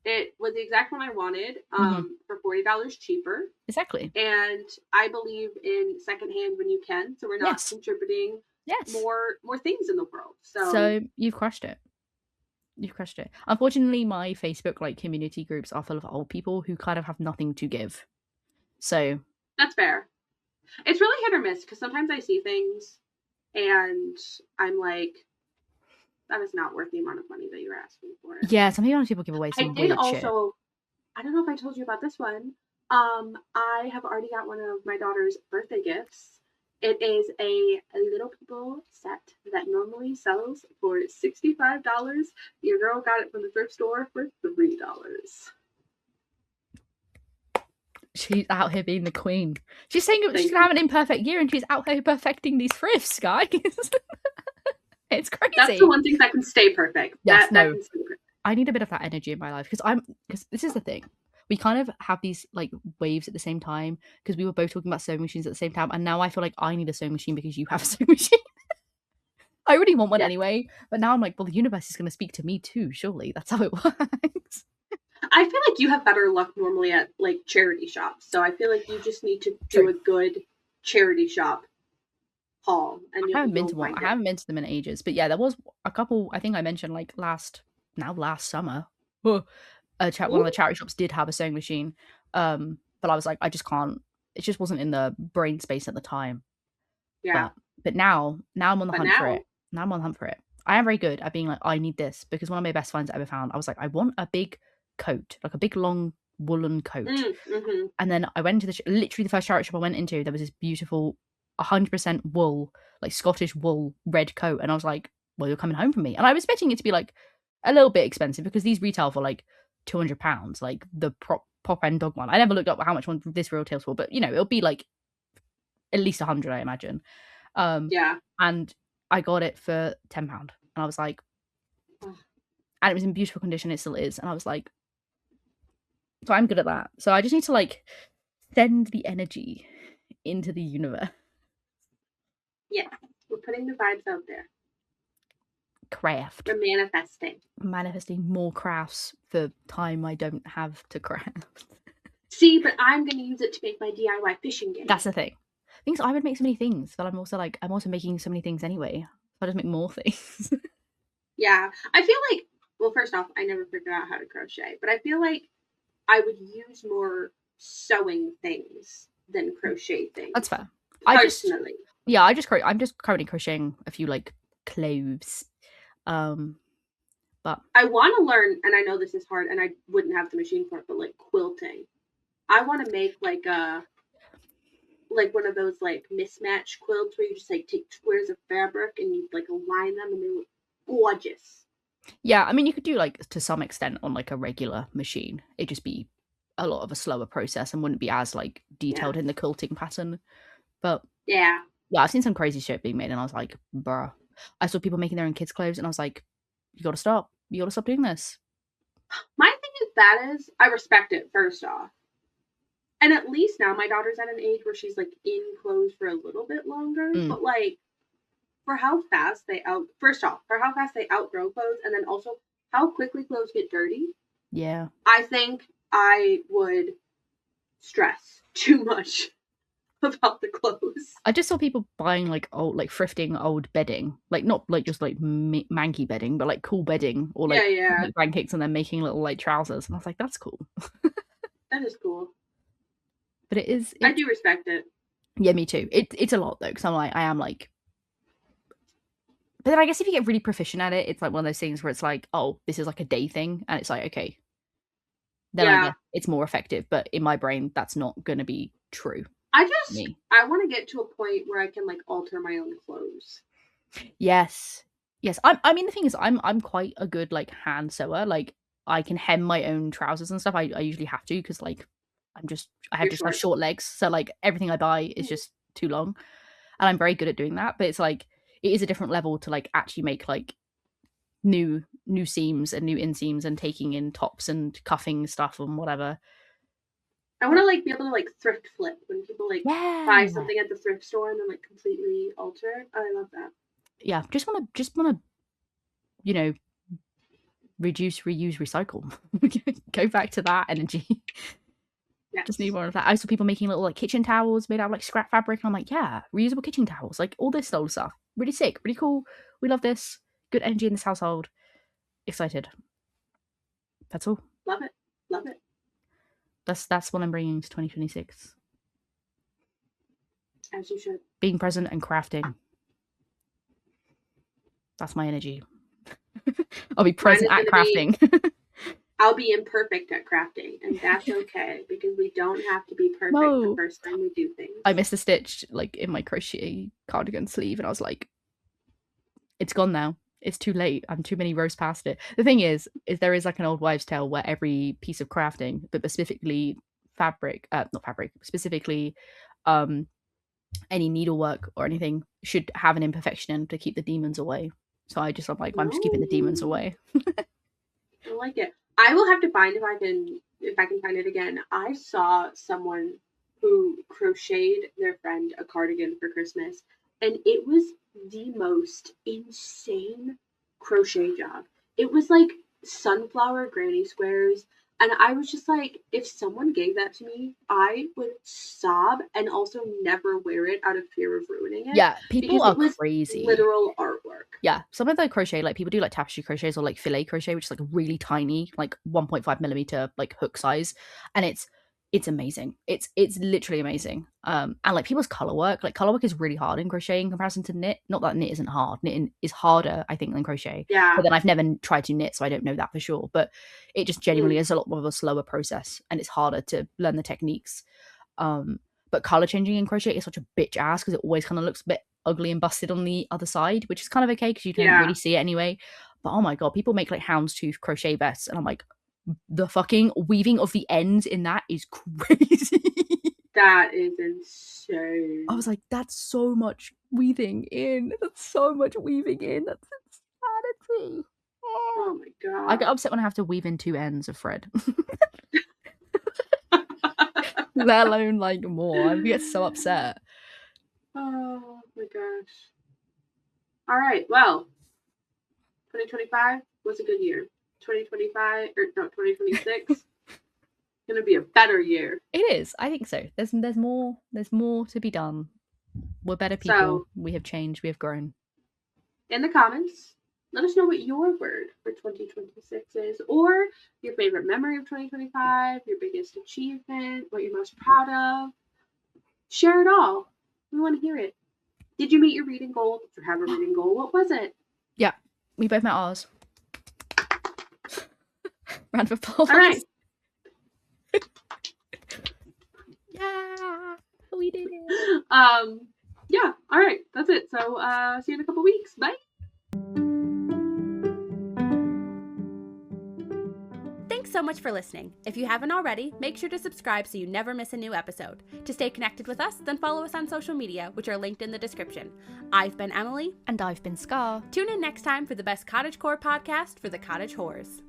A: it was the exact one I wanted. For $40 cheaper.
B: Exactly.
A: And I believe in secondhand when you can, so we're not contributing more things in the world. So
B: you've crushed it. You've crushed it. Unfortunately, my Facebook like community groups are full of old people who kind of have nothing to give. So
A: that's fair. It's really hit or miss because sometimes I see things and I'm like, that is not worth the amount of money that you're asking for.
B: Yeah, sometimes people give away some weird shit.
A: I don't know if I told you about this one. I have already got one of my daughter's birthday gifts. It is a Little People set that normally sells for $65. Your girl got it from the thrift store for $3.
B: She's out here being the queen. She's saying she's gonna have an imperfect year and she's out here perfecting these thrifts, guys. It's crazy.
A: That's the one thing that can stay perfect.
B: Yes, that can stay perfect. I need a bit of that energy in my life because this is the thing. We kind of have these like waves at the same time because we were both talking about sewing machines at the same time, and now I feel like I need a sewing machine because you have a sewing machine. I already want one anyway, but now I'm like, well, the universe is going to speak to me too. Surely that's how it works.
A: I feel like you have better luck normally at like charity shops, so I feel like you just need to do a good charity shop haul. And
B: I haven't been to one. I haven't been to them in ages, but yeah, there was a couple. I think I mentioned like last summer. One of the charity shops did have a sewing machine, but I was like, I just can't. It just wasn't in the brain space at the time.
A: Yeah.
B: But now I'm on the hunt for it. Now I'm on the hunt for it. I am very good at being like, I need this because one of my best friends I ever found. I was like, I want a big coat, like a big long woolen coat.
A: Mm-hmm.
B: And then I went into literally the first charity shop I went into. There was this beautiful 100% wool, like Scottish wool red coat, and I was like, well, you're coming home from me. And I was expecting it to be like a little bit expensive because these retail for like £200, like the pop end dog one. I never looked up how much one this real tails for, but it'll be like at least 100, I imagine.
A: Yeah.
B: And I got it for £10, and I was like, and it was in beautiful condition. It still is, and I was like, so I'm good at that. So I just need to like send the energy into the universe.
A: Yeah, we're putting the vibes out there.
B: Craft.
A: We're
B: manifesting more crafts for time I don't have to craft.
A: See, but I'm going to use it to make my DIY fishing game.
B: That's the thing. Things I would make so many things, but I'm also making so many things anyway. So I just make more things.
A: Yeah. I feel like, well, first off, I never figured out how to crochet, but I feel like I would use more sewing things than crochet
B: That's
A: things
B: fair.
A: personally.
B: I'm just currently crocheting a few like clothes. But
A: I want to learn, and I know this is hard, and I wouldn't have the machine for it, but like quilting. I want to make like one of those like mismatched quilts where you just like take squares of fabric and you like align them and they look gorgeous.
B: yeah, I mean you could do like to some extent on like a regular machine. It'd just be a lot of a slower process and wouldn't be as like
A: Yeah.
B: detailed in the quilting pattern. But
A: Yeah.
B: yeah, I've seen some crazy shit being made and I was like, bruh. I saw people making their own kids' clothes and I was like, you gotta stop. You gotta stop doing this.
A: My thing with that is I respect it first off. And at least now my daughter's at an age where she's like in clothes for a little bit longer.
B: Mm,
A: But like for how fast they out first off, for how fast they outgrow clothes and then also how quickly clothes get dirty,
B: yeah.
A: I think I would stress too much about the clothes.
B: I just saw people buying like old, like thrifting old bedding, like not like just like manky bedding, but like cool bedding or
A: Yeah,
B: like
A: yeah.
B: make pancakes and then making little like trousers. And I was like, that's cool.
A: That is cool.
B: But
A: I
B: it's
A: do respect it.
B: yeah, me too. It's a lot though, because I am like, but then I guess if you get really proficient at it, it's like one of those things where it's like, oh, this is like a day thing, and it's like, okay, then I
A: Yeah.
B: guess it's more effective. But in my brain, that's not going to be true
A: I
B: for
A: just
B: me.
A: I want to get to a point where I can like alter my own clothes.
B: Yes, yes. I mean, the thing is, I'm quite a good like hand sewer. Like I can hem my own trousers and stuff. I usually have to because like I have
A: You're
B: just have
A: short.
B: short legs, so like everything I buy is just too long, and I'm very good at doing that. But it's like it is a different level to like actually make like new seams and new inseams and taking in tops and cuffing stuff and whatever.
A: I want to like be able to like thrift flip when people like buy
B: Yeah,
A: something at the thrift store and then like completely alter it. I love that.
B: yeah. Just wanna you know reduce, reuse, recycle. Go back to that energy. Just need
A: Yes.
B: more of that. I saw people making little like kitchen towels made out of like scrap fabric, and I'm like, yeah, reusable kitchen towels, like all this old stuff. Really sick, really cool. We love this. Good energy in this household. Excited. That's all.
A: Love it. Love it.
B: That's what I'm bringing to 2026.
A: As you should.
B: Being present and crafting. That's my energy. I'll be
A: Mine
B: present
A: is
B: at
A: going to be
B: crafting.
A: I'll be imperfect at crafting, and that's okay because we don't have to be perfect the
B: No,
A: first time we do things.
B: I missed a stitch like in my crochet cardigan sleeve, and I was like, it's gone now. It's too late. I'm too many rows past it. The thing is there is like an old wives' tale where every piece of crafting, but specifically fabric, not fabric, specifically any needlework or anything should have an imperfection in to keep the demons away. So I'm like, I'm just keeping the demons
A: Oh,
B: away.
A: I like it. I will have to find if I can find it again. I saw someone who crocheted their friend a cardigan for Christmas, and it was the most insane crochet job. It was like sunflower granny squares, and I was just like, if someone gave that to me, I would sob and also never wear it out of fear of ruining it
B: Yeah, people
A: because
B: are
A: it was
B: crazy.
A: literal artwork.
B: Yeah, some of the crochet, like people do like tapestry crochets or like filet crochet, which is like really tiny, like 1.5 millimeter like hook size, and it's amazing. It's literally amazing. And like people's color work is really hard in crochet in comparison to knit. Not that knit isn't hard, knitting is harder, I think, than crochet.
A: Yeah.
B: But then I've never tried to knit, so I don't know that for sure. But it just genuinely
A: Mm.
B: is a lot more of a slower process, and it's harder to learn the techniques. Um, but color changing in crochet is such a bitch ass because it always kind of looks a bit ugly and busted on the other side, which is kind of okay because you don't
A: Yeah.
B: really see it anyway. But oh my god, people make like houndstooth crochet vests, and I'm like, the fucking weaving of the ends in that is crazy.
A: That is
B: I
A: insane.
B: was like, that's so much weaving in. That's so much weaving in. That's insanity.
A: Oh my
B: I get
A: god.
B: upset when I have to weave in two ends of thread. Let alone like more. I get so upset.
A: Oh my gosh. All right. Well, 2025 was a good year. 2025 or no, 2026 going to be a better year.
B: It is. I think so. There's more to be done. We're better people.
A: So,
B: we have changed. We have grown.
A: In the comments, let us know what your word for 2026 is, or your favorite memory of 2025, your biggest achievement, what you're most proud of. Share it all. We want to hear it. Did you meet your reading goal? Did you have a reading goal? What was it?
B: Yeah, we both met ours. Round of applause.
A: All right.
B: Yeah, we did it.
A: Yeah, all right. That's it. So, see you in a couple weeks. Bye.
C: Thanks so much for listening. If you haven't already, make sure to subscribe so you never miss a new episode. To stay connected with us, then follow us on social media, which are linked in the description. I've been Emily.
B: And I've been Scar.
C: Tune in next time for the best cottagecore podcast for the cottage whores.